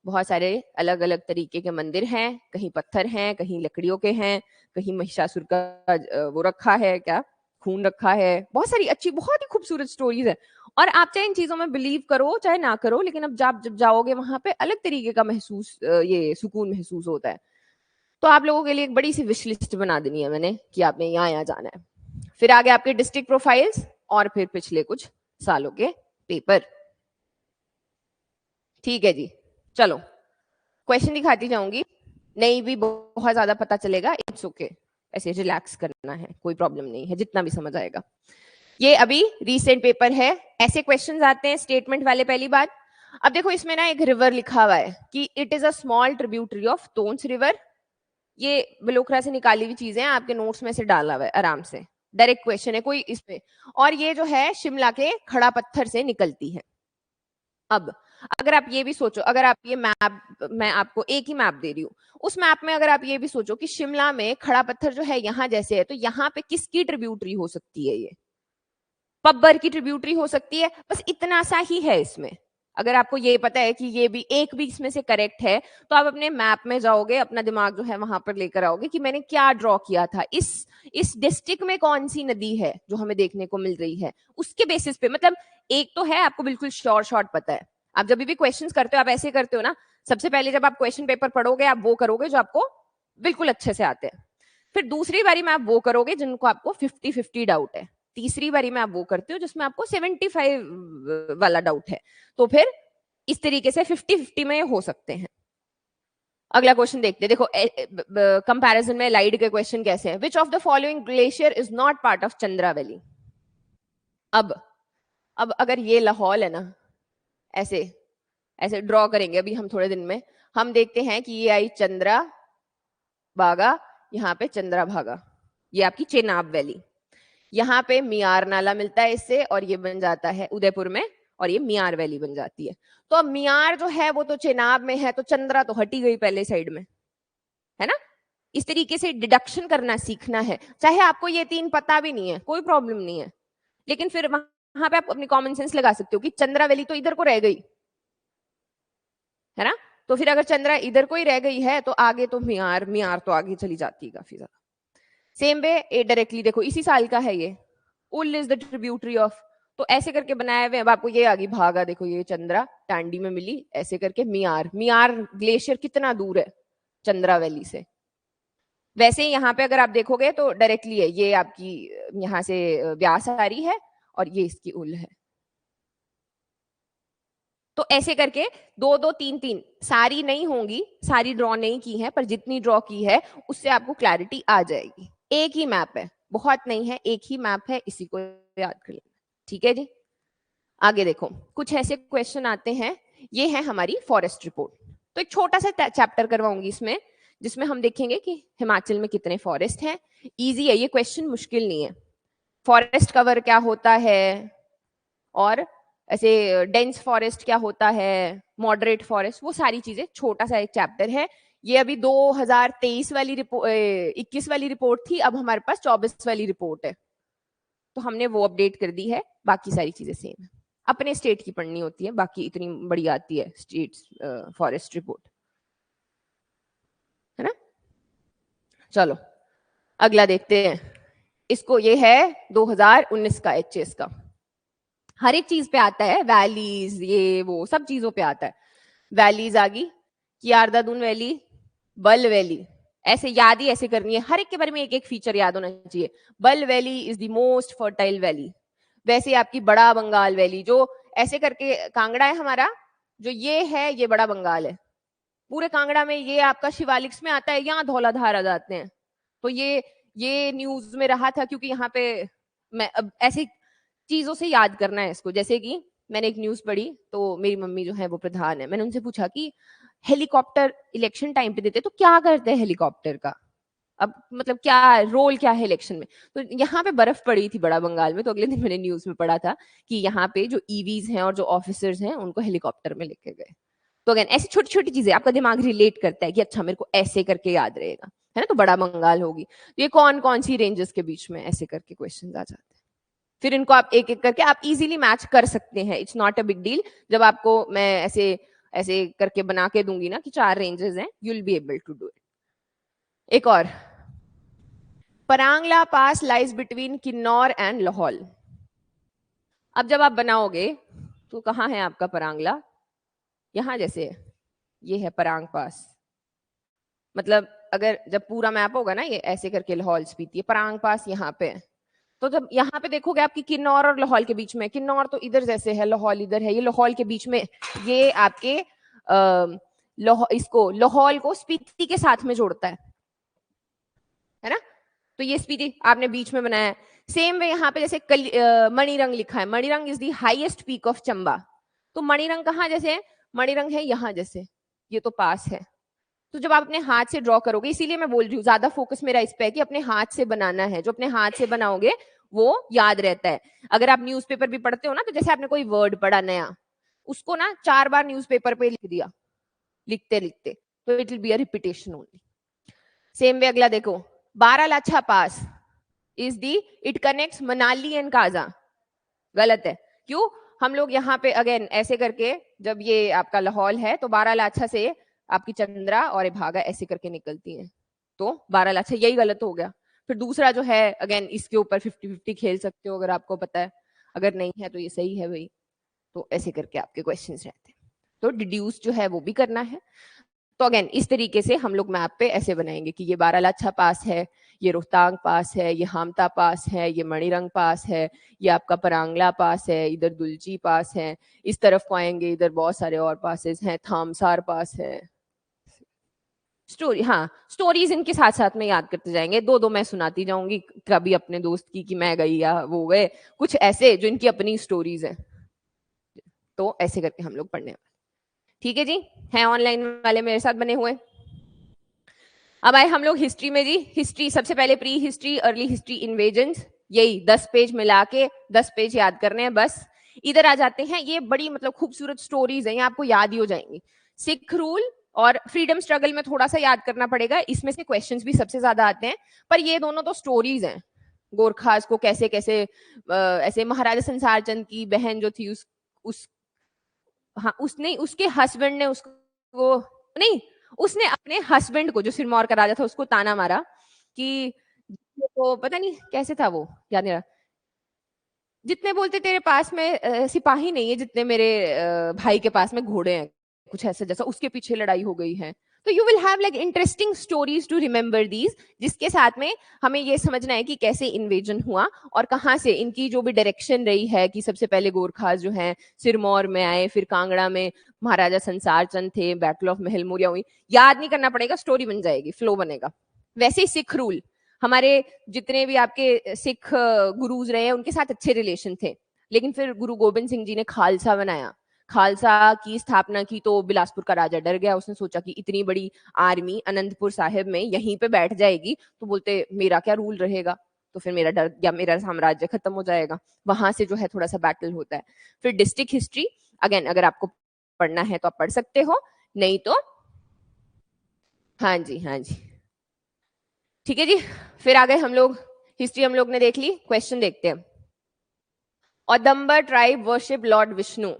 S1: बहुत सारे अलग अलग तरीके के मंदिर हैं, कहीं पत्थर हैं, कहीं लकड़ियों के हैं, कहीं महिषासुर का वो रखा है, क्या खून रखा है, बहुत सारी अच्छी बहुत ही खूबसूरत स्टोरीज है। और आप चाहे इन चीजों में बिलीव करो चाहे ना करो, लेकिन अब जब जाओगे वहां पे अलग तरीके का ये सुकून महसूस होता है। तो आप लोगों के लिए एक बड़ी सी विश लिस्ट बना देनी है मैंने कि आपने यहाँ जाना है। फिर आगे आपके डिस्ट्रिक्ट प्रोफाइल्स और फिर पिछले कुछ सालों के पेपर। ठीक है जी, चलो क्वेश्चन दिखाती जाऊंगी, नहीं भी बहुत ज्यादा पता चलेगा, इट्स ओके, ऐसे रिलैक्स करना है, कोई प्रॉब्लम नहीं है, जितना भी समझ आएगा। ये अभी रीसेंट पेपर है, ऐसे क्वेश्चंस आते हैं स्टेटमेंट वाले। पहली बात, अब देखो इसमें ना एक रिवर लिखा हुआ है कि it is a small tributary of Tons river. ये बलोखरा से निकाली हुई चीजें आपके नोट्स में से डाला हुआ है आराम से, डायरेक्ट क्वेश्चन है कोई इसमें। और ये जो है शिमला के खड़ा पत्थर से निकलती है। अब अगर आप ये भी सोचो, अगर आप ये मैप, मैं आपको एक ही मैप दे रही हूँ, उस मैप में अगर आप ये भी सोचो कि शिमला में खड़ा पत्थर जो है यहाँ जैसे है, तो यहाँ पे किसकी ट्रिब्यूटरी हो सकती है? ये पब्बर की ट्रिब्यूटरी हो सकती है। बस इतना सा ही है इसमें। अगर आपको ये पता है कि ये भी एक भी इसमें से करेक्ट है, तो आप अपने मैप में जाओगे, अपना दिमाग जो है वहां पर लेकर आओगे कि मैंने क्या ड्रॉ किया था, इस डिस्ट्रिक्ट में कौन सी नदी है जो हमें देखने को मिल रही है, उसके बेसिस पे। मतलब एक तो है आपको बिल्कुल श्योर शॉर्ट पता है। आप जब भी क्वेश्चंस करते हो आप ऐसे करते हो ना, सबसे पहले जब आप क्वेश्चन पेपर पढ़ोगे आप वो करोगे जो आपको बिल्कुल अच्छे से आते हैं। फिर दूसरी बारी में आप वो करोगे जिनको आपको 50-50 डाउट है। तीसरी बारी में आप वो करते हो जिसमें आपको 75 वाला डाउट है। तो फिर इस तरीके से 50-50 में हो सकते हैं। अगला क्वेश्चन देखते हैं। देखो कंपैरिजन में लाइड के क्वेश्चन कैसे हैं। Which of the following glacier is not part of Chandra valley? अब अगर ये लाहौल है ना, ऐसे ऐसे ड्रॉ करेंगे अभी हम थोड़े दिन में, हम देखते हैं कि ये आई चंद्रा भागा, यहाँ पे चंद्रा भागा, ये आपकी चेनाब वैली। यहाँ पे मियार नाला मिलता है इससे, और ये बन जाता है उदयपुर में, और ये मियार वैली बन जाती है। तो अब मियार जो है वो तो चेनाब में है, तो चंद्रा तो हटी गई पहले साइड में, है ना। इस तरीके से डिडक्शन करना सीखना है, चाहे आपको ये तीन पता भी नहीं है कोई प्रॉब्लम नहीं है, लेकिन फिर वहां पे आप अपनी कॉमन सेंस लगा सकते हो कि चंद्रा वैली तो इधर को रह गई, है ना। तो फिर अगर चंद्रा इधर को ही रह गई है तो आगे तो मियार, मियार तो आगे चली जाती है काफी ज्यादा। सेम वे ए डायरेक्टली देखो इसी साल का है ये, उल इज द ट्रिब्यूटरी ऑफ, तो ऐसे करके बनाए हुए। अब आपको ये आ गई भागा, देखो ये चंद्रा टांडी में मिली, ऐसे करके मियार, मियार ग्लेशियर कितना दूर है चंद्रा वैली से। वैसे ही यहाँ पे अगर आप देखोगे तो डायरेक्टली है, ये आपकी यहाँ से व्यास आ रही है और ये इसकी उल है। तो ऐसे करके दो दो तीन तीन, सारी नहीं होंगी, सारी ड्रॉ नहीं की है, पर जितनी ड्रॉ की है उससे आपको क्लैरिटी आ जाएगी। एक ही मैप है, बहुत नहीं है, एक ही मैप है, इसी को याद कर लेना। ठीक है जी, आगे देखो कुछ ऐसे क्वेश्चन आते हैं। ये है हमारी फॉरेस्ट रिपोर्ट। तो एक छोटा सा चैप्टर करवाऊंगी इसमें, जिसमें हम देखेंगे कि हिमाचल में कितने फॉरेस्ट हैं। इजी है ये क्वेश्चन, मुश्किल नहीं है। फॉरेस्ट कवर क्या होता है, और ऐसे डेंस फॉरेस्ट क्या होता है, मॉडरेट फॉरेस्ट, वो सारी चीजें, छोटा सा एक चैप्टर है। ये अभी 2023 वाली रिपोर्ट, 21 वाली रिपोर्ट थी, अब हमारे पास 24 वाली रिपोर्ट है, तो हमने वो अपडेट कर दी है। बाकी सारी चीजें सेम है, अपने स्टेट की पढ़नी होती है, बाकी इतनी बड़ी आती है स्टेट फॉरेस्ट रिपोर्ट, है ना। चलो अगला देखते हैं इसको। ये है 2019 का एचएस का, हर एक चीज पे आता है, वैलीज ये वो सब चीजों पे आता है। वैलीज आ गई, कियारदादून वैली, बल वैली, ऐसे याद ही ऐसे करनी है, हर एक के बारे में एक एक फीचर याद होना चाहिए। बल valley is the most fertile valley. वैसे आपकी बड़ा बंगाल वैली, जो ऐसे करके कांगड़ा है हमारा, जो ये है ये बड़ा बंगाल है। पूरे कांगड़ा में ये आपका शिवालिक्स में आता है, यहाँ धौलाधार आ जाते हैं। तो ये न्यूज में रहा था, क्योंकि यहाँ पे मैं अब ऐसे चीजों से याद करना है इसको। जैसे कि मैंने एक न्यूज पढ़ी, तो मेरी मम्मी जो है वो प्रधान है, मैंने उनसे पूछा कि हेलीकॉप्टर इलेक्शन टाइम पे देते तो क्या करते हैं हेलीकॉप्टर का, अब मतलब क्या रोल क्या है इलेक्शन में। तो यहाँ पे बर्फ पड़ी थी बड़ा बंगाल में, तो अगले दिन मैंने न्यूज में पढ़ा था कि यहाँ पे जो ईवीज हैं और जो ऑफिसर्स हैं उनको हेलीकॉप्टर में लेके गए। तो अगेन ऐसी छोटी छोटी चीजें आपका दिमाग रिलेट करता है कि अच्छा मेरे को ऐसे करके याद रहेगा, है ना, तो बड़ा बंगाल होगी। तो ये कौन कौन सी रेंजेस के बीच में, ऐसे करके क्वेश्चन आ जाते हैं। फिर इनको आप एक एक करके आप इजीली मैच कर सकते हैं, it's not a big deal. जब आपको मैं ऐसे ऐसे करके बना के दूंगी ना कि 4 रेंजेस हैं, you will be able to do it. एक और, Parangla pass lies between Kinnaur and Lahaul. अब जब आप बनाओगे तो कहाँ है आपका परांगला, यहां जैसे ये है परांग पास। मतलब अगर जब पूरा मैप होगा ना, ये ऐसे करके लाहौल स्पीति है, परांग पास यहाँ पे है। तो जब यहाँ पे देखोगे आपकी किन्नौर और लाहौल के बीच में, किन्नौर तो इधर जैसे है, लाहौल इधर है, ये लाहौल के बीच में, ये आपके इसको लाहौल को स्पीति के साथ में जोड़ता है ना। तो ये स्पीति आपने बीच में बनाया है। सेम वे यहाँ पे जैसे मणिरंग लिखा है, Manirang is the highest peak of Chamba. तो मणिरंग कहाँ जैसे है, मणिरंग है यहाँ जैसे, ये तो पास है। तो जब आप अपने हाथ से ड्रॉ करोगे, इसीलिए मैं बोल रही हूँ ज्यादा फोकस मेरा इस पे है कि अपने हाथ से बनाना है। जो अपने हाथ से बनाओगे वो याद रहता है। अगर आप न्यूज़पेपर भी पढ़ते हो ना, तो जैसे आपने कोई वर्ड पढ़ा नया, उसको ना 4 बार न्यूज़पेपर पे लिख दिया, लिखते लिखते, तो it will be a repetition only. Same way अगला देखो, Baralacha pass is the, it connects Manali and Kaza. गलत है। क्यों? हम लोग यहाँ पे अगेन ऐसे करके, जब ये आपका लाहौल है तो बारालाचा से आपकी चंद्रा और भागा ऐसे करके निकलती हैं, तो बारालाचा, यही गलत हो गया। फिर दूसरा जो है, अगेन इसके ऊपर 50-50 खेल सकते हो अगर आपको पता है, अगर नहीं है तो ये सही है भाई। तो ऐसे करके आपके क्वेश्चंस रहते हैं। तो डिड्यूस जो है वो भी करना है। तो अगेन इस तरीके से हम लोग मैप पे ऐसे बनाएंगे कि ये बारालाचा पास है, ये रोहतांग पास है, ये हामता पास है, ये मणिरंग पास है, ये आपका परांगला पास है, इधर दुलची पास है, इस तरफ को आएंगे इधर बहुत सारे और पासेस हैं, थामसार पास है। स्टोरी, हाँ स्टोरीज इनके साथ साथ में याद करते जाएंगे, दो दो मैं सुनाती जाऊंगी, कभी अपने दोस्त की कि मैं गई या वो गए, कुछ ऐसे जो इनकी अपनी स्टोरीज हैं। तो ऐसे करके हम लोग पढ़ने वाले। ठीक है जी, है ऑनलाइन वाले मेरे साथ बने हुए। अब आए हम लोग हिस्ट्री में जी। हिस्ट्री सबसे पहले pre history, early history, invasions, यही 10 पेज मिला के 10 पेज याद करने हैं बस। इधर आ जाते हैं, ये बड़ी मतलब खूबसूरत स्टोरीज हैं, ये आपको याद ही हो जाएंगी। सिख रूल और फ्रीडम स्ट्रगल में थोड़ा सा याद करना पड़ेगा, इसमें से क्वेश्चंस भी सबसे ज्यादा आते हैं, पर ये दोनों तो स्टोरीज हैं। गोरखास को कैसे कैसे ऐसे, महाराजा संसार चंद की बहन जो थी उस हाँ उसने, उसके हस्बैंड ने उसको, नहीं उसने अपने हस्बैंड को, जो सिरमौर का राजा था, उसको ताना मारा कि तो पता नहीं कैसे था वो, याद नहीं रहा, जितने बोलते तेरे पास में सिपाही नहीं है जितने मेरे भाई के पास में घोड़े हैं, कुछ ऐसा जैसा, उसके पीछे लड़ाई हो गई है। तो you will have like interesting stories to remember these, जिसके साथ में हमें ये समझना है कि कैसे इन्वेजन हुआ और कहाँ से इनकी जो भी डायरेक्शन रही है, कि सबसे पहले गोरखास जो हैं सिरमौर में आए, फिर कांगड़ा में महाराजा संसार चंद थे, बैटल ऑफ महल मुरिया हुई। याद नहीं करना पड़ेगा, स्टोरी बन जाएगी, फ्लो बनेगा। वैसे ही सिख रूल, हमारे जितने भी आपके सिख गुरुज रहे हैं उनके साथ अच्छे रिलेशन थे, लेकिन फिर गुरु गोबिंद सिंह जी ने खालसा बनाया, खालसा की स्थापना की, तो बिलासपुर का राजा डर गया, उसने सोचा कि इतनी बड़ी आर्मी अनंतपुर साहिब में यहीं पे बैठ जाएगी, तो बोलते मेरा क्या रूल रहेगा, तो फिर मेरा डर या मेरा साम्राज्य खत्म हो जाएगा। वहां से जो है थोड़ा सा बैटल होता है। फिर डिस्ट्रिक्ट हिस्ट्री, अगेन अगर आपको पढ़ना है तो आप पढ़ सकते हो, नहीं तो हाँ जी हाँ जी ठीक है जी। फिर आ गए हम लोग, हिस्ट्री हम लोग ने देख ली, क्वेश्चन देखते हैं। औदंबर ट्राइब वर्शिप लॉर्ड विष्णु।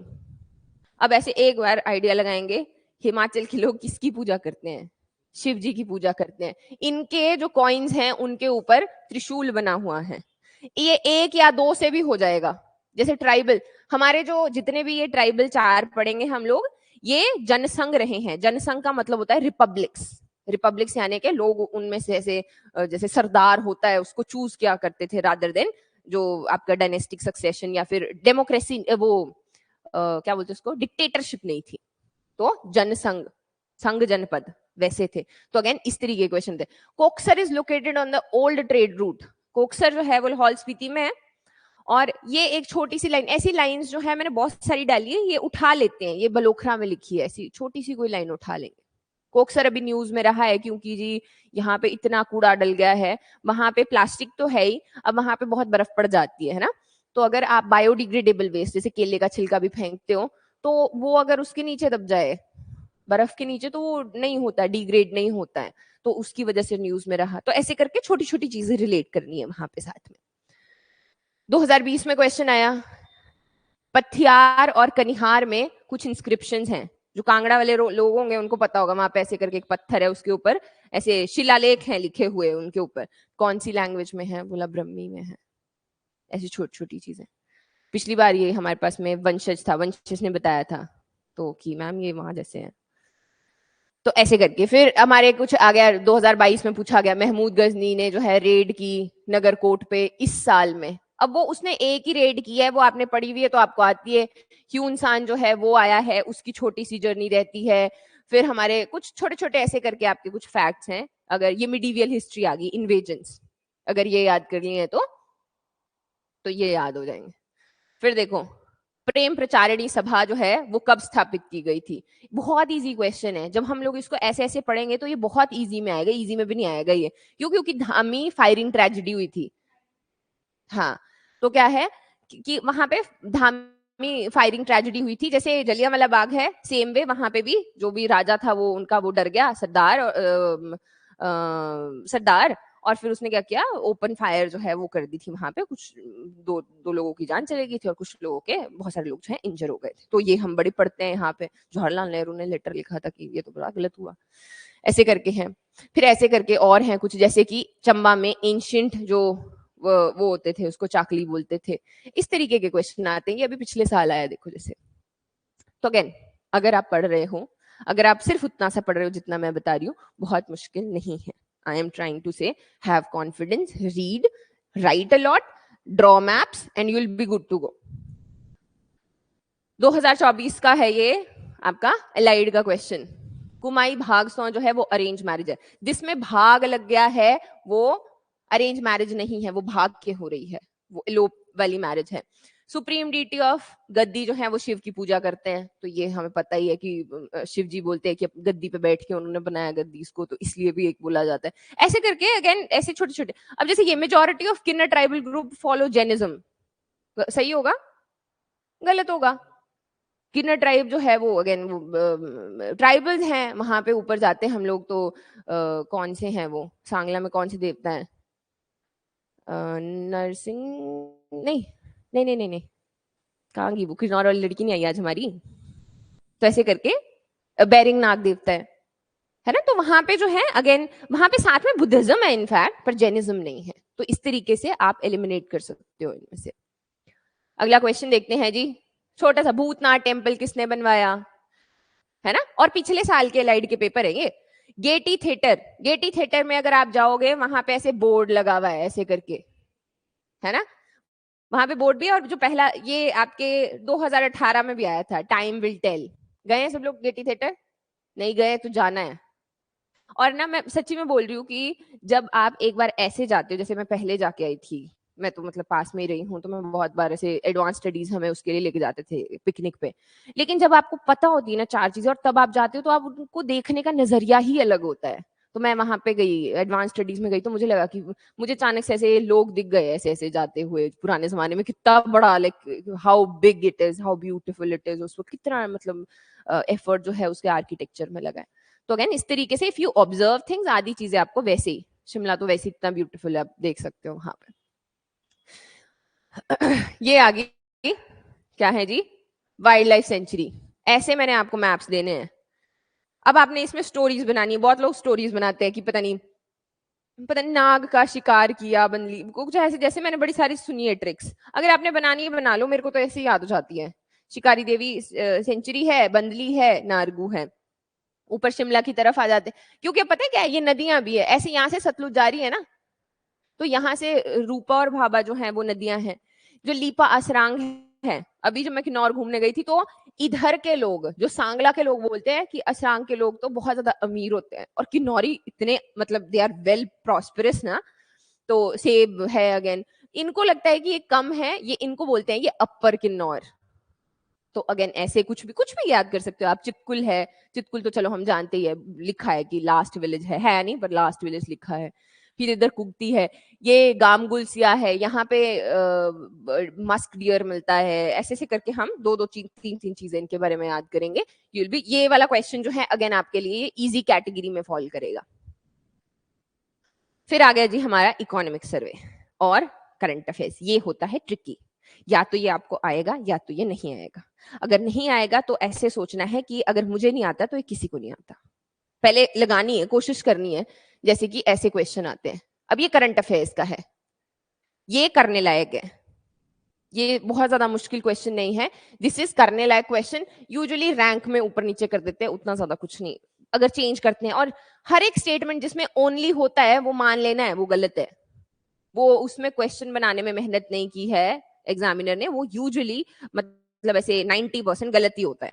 S1: अब ऐसे एक बार आइडिया लगाएंगे, हिमाचल के लोग किसकी पूजा करते हैं? शिव जी की पूजा करते हैं। इनके जो कॉइन्स हैं उनके ऊपर त्रिशूल बना हुआ है। ये एक या दो से भी हो जाएगा। जैसे ट्राइबल, हमारे जो जितने भी ये ट्राइबल 4 पढ़ेंगे हम लोग, ये जनसंघ रहे हैं। जनसंघ का मतलब होता है रिपब्लिक्स, रिपब्लिक्स यानी कि लोग उनमें से ऐसे जैसे सरदार होता है उसको चूज किया करते थे, रादर देन जो आपका डायनेस्टिक सक्सेशन या फिर डेमोक्रेसी, वो क्या बोलते उसको, डिक्टेटरशिप नहीं थी। तो जनसंघ, संघ जनपद वैसे थे। तो अगेन इस तरीके के क्वेश्चन थे। Koksar is located on the old trade route. Koksar जो है वो लाहौल स्पीति में है। और ये एक छोटी सी लाइन, ऐसी लाइंस जो है मैंने बहुत सारी डाली है, ये उठा लेते हैं, ये बलोखरा में लिखी है, ऐसी छोटी सी कोई लाइन उठा लेंगे। कोक्सर अभी न्यूज में रहा है क्योंकि जी यहाँ पे इतना कूड़ा डल गया है, वहां पे प्लास्टिक तो है ही, अब वहां पे बहुत बर्फ पड़ जाती है ना। तो अगर आप बायोडिग्रेडेबल वेस्ट जैसे केले का छिलका भी फेंकते हो, तो वो अगर उसके नीचे दब जाए बर्फ के नीचे तो वो नहीं होता, डिग्रेड नहीं होता है, तो उसकी वजह से न्यूज में रहा। तो ऐसे करके छोटी छोटी चीजें रिलेट करनी है वहां पे साथ में। 2020 में क्वेश्चन आया, पथियार और कनिहार में कुछ इंस्क्रिप्शंस हैं। जो कांगड़ा वाले लोग होंगे उनको पता होगा, वहां पे ऐसे करके एक पत्थर है, उसके ऊपर ऐसे शिलालेख हैं लिखे हुए उनके ऊपर। कौन सी लैंग्वेज में है? बोला ब्रह्मी में है। ऐसी छोटी छोटी चीजें। पिछली बार ये हमारे पास में वंशज था, वंशज ने बताया था तो कि मैम ये वहां जैसे है। तो ऐसे करके फिर हमारे कुछ आ गया, 2022 में पूछा गया, महमूद गजनी ने जो है रेड की नगरकोट पे इस साल में। अब वो उसने एक ही रेड की है, वो आपने पढ़ी हुई है तो आपको आती है। ह्यून सान जो है वो आया है, उसकी छोटी सी जर्नी रहती है। फिर हमारे कुछ छोटे छोटे ऐसे करके आपके कुछ फैक्ट्स हैं। अगर ये मिडीवियल हिस्ट्री आ गई, इन्वेजन्स, अगर ये याद कर लिए हैं तो ये याद हो जाएंगे। फिर देखो, प्रेम प्रचारिणी सभा जो है वो कब स्थापित की गई थी? बहुत इजी क्वेश्चन है। जब हम लोग इसको ऐसे ऐसे पढ़ेंगे तो ये बहुत इजी में आएगा, इजी में भी नहीं आएगा ये, क्योंकि धामी फायरिंग ट्रेजेडी हुई थी। हाँ, तो क्या है कि वहां पे धामी फायरिंग ट्रेजेडी हुई थी। जैसे जलियांवाला बाग है, सेम वे वहां पे भी जो भी राजा था वो उनका वो डर गया, सरदार, और फिर उसने क्या किया, ओपन फायर जो है वो कर दी थी वहां पे। कुछ दो लोगों की जान चली गई थी और कुछ लोगों के, बहुत सारे लोग जो है इंजर हो गए थे। तो ये हम बड़े पढ़ते हैं यहाँ पे, जवाहरलाल नेहरू ने लेटर लिखा था कि ये तो बड़ा गलत हुआ। ऐसे करके हैं। फिर ऐसे करके और हैं कुछ, जैसे कि चंबा में एंशियंट जो वो होते थे उसको चाकली बोलते थे। इस तरीके के क्वेश्चन आते हैं। ये अभी पिछले साल आया देखो जैसे। तो अगेन, अगर आप पढ़ रहे हो, अगर आप सिर्फ उतना सा पढ़ रहे हो जितना मैं बता रही हूँ, बहुत मुश्किल नहीं है। I am trying to say have confidence, read, write a lot, draw maps and you will be good to go. 2024 का है ये आपका एलाइड का क्वेश्चन। कुमाई भाग सौ जो है वो अरेंज मैरिज है। जिसमें भाग लग गया है वो अरेंज मैरिज नहीं है, वो भाग के हो रही है, वो एलोप वाली मैरिज है। सुप्रीम डीटी ऑफ गद्दी जो है वो शिव की पूजा करते हैं, तो ये हमें पता ही है कि शिव जी बोलते हैं कि गद्दी पे बैठ के उन्होंने बनाया गद्दी इसको, तो इसलिए भी एक बोला जाता है। ऐसे करके अगेन ऐसे छोटे छोटे। अब जैसे ये majority of Kinnar tribal group follow Jainism, सही होगा गलत होगा? किन्नर ट्राइब जो है वो अगेन वो ट्राइबल्स हैं, वहां पे ऊपर जाते हैं हम लोग तो कौन से हैं वो, सांगला में कौन से देवता है? नरसिंह, नहीं नहीं नहीं नहीं नहीं, कहाँ गई वो किन्नौर वाली लड़की, नहीं आई आज हमारी। तो ऐसे करके बैरिंग नाग देवता है ना। तो वहां पे जो है अगेन वहां पे साथ में बुद्धिज्म है इनफैक्ट, पर जैनिज्म नहीं है। तो इस तरीके से आप एलिमिनेट कर सकते हो इनमें से। अगला क्वेश्चन देखते हैं जी। छोटा सा, भूतनाथ टेम्पल किसने बनवाया? है ना। और पिछले साल के लाइड के पेपर है ये। गेटी थिएटर, गेटी थिएटर में अगर आप जाओगे वहां पे ऐसे बोर्ड लगा हुआ है ऐसे करके, है ना। वहां पे बोर्ड भी है। और जो पहला ये आपके 2018 में भी आया था, टाइम विल टेल। गए हैं सब लोग गेटी थिएटर? नहीं गए तो जाना है। और ना मैं सच्ची में बोल रही हूँ कि जब आप एक बार ऐसे जाते हो, जैसे मैं पहले जाके आई थी, मैं तो मतलब पास में ही रही हूँ, तो मैं बहुत बार ऐसे एडवांस स्टडीज हमें उसके लिए लेके जाते थे पिकनिक पे। लेकिन जब आपको पता होती है ना चार चीजें, और तब आप जाते हो, तो आप उनको देखने का नजरिया ही अलग होता है। तो मैं वहां पे गई, एडवांस स्टडीज में गई, तो मुझे लगा कि मुझे अचानक से ऐसे लोग दिख गए ऐसे ऐसे जाते हुए, पुराने जमाने में कितना बड़ा, like how big it is, how beautiful it is, उसको कितना मतलब एफर्ट जो है उसके आर्किटेक्चर में लगा है। तो अगेन इस तरीके से इफ यू ऑब्जर्व थिंग्स, आधी चीजें आपको वैसे ही, शिमला तो वैसे इतना ब्यूटीफुल है, आप देख सकते हो वहां पे। ये आगे क्या है जी? Wild life sanctuary. ऐसे मैंने आपको मैप्स देने हैं। अब आपने इसमें स्टोरीज बनानी है। बहुत लोग स्टोरीज बनाते हैं कि पता नहीं नाग का शिकार किया बंदली, कुछ ऐसे, जैसे मैंने बड़ी सारी सुनी है ट्रिक्स। अगर आपने बनानी है बना लो, मेरे को तो ऐसे ही याद हो जाती है। शिकारी देवी सेंचुरी है, बंदली है, नारगू है। ऊपर शिमला की तरफ आ जाते हैं, क्योंकि पता है क्या है, ये नदियां भी है ऐसे। यहाँ से सतलुज जा रही है ना, तो यहाँ से रूपा और भाबा जो है वो नदियां हैं। जो लीपा असरांग है, अभी जब मैं किन्नौर घूमने गई थी, तो इधर के लोग, जो सांगला के लोग बोलते हैं कि असरांग के लोग तो बहुत ज्यादा अमीर होते हैं, और किन्नौरी इतने मतलब दे आर वेल प्रॉस्परस ना। तो सेब है अगेन, इनको लगता है कि ये कम है, ये इनको बोलते हैं ये अपर किन्नौर। तो अगेन ऐसे कुछ भी याद कर सकते हो आप। चितकुल है, चितकुल तो चलो हम जानते ही है, लिखा है कि लास्ट विलेज है नहीं, पर लास्ट विलेज लिखा है। फिर इधर कुगती है, ये गामगुलसिया है, यहाँ पे मस्क डियर मिलता है। ऐसे ऐसे करके हम दो दो तीन तीन चीजें इनके बारे में याद करेंगे। यूल बी, ये वाला क्वेश्चन जो है अगेन आपके लिए इजी कैटेगरी में फॉल करेगा। फिर आ गया जी हमारा इकोनॉमिक सर्वे और करंट अफेयर्स। ये होता है ट्रिकी, या तो ये आपको आएगा या तो ये नहीं आएगा। अगर नहीं आएगा तो ऐसे सोचना है कि अगर मुझे नहीं आता तो ये किसी को नहीं आता। पहले लगानी है, कोशिश करनी है, जैसे कि ऐसे क्वेश्चन आते हैं। अब ये करंट अफेयर्स का है, ये करने लायक है, ये बहुत ज्यादा मुश्किल क्वेश्चन नहीं है। दिस इज करने लायक क्वेश्चन। यूजुअली रैंक में ऊपर नीचे कर देते हैं, उतना ज्यादा कुछ नहीं। अगर चेंज करते हैं, और हर एक स्टेटमेंट जिसमें ओनली होता है वो मान लेना है वो गलत है। वो उसमें क्वेश्चन बनाने में मेहनत नहीं की है एग्जामिनर ने, वो यूजुअली मतलब ऐसे 90% गलत ही होता है।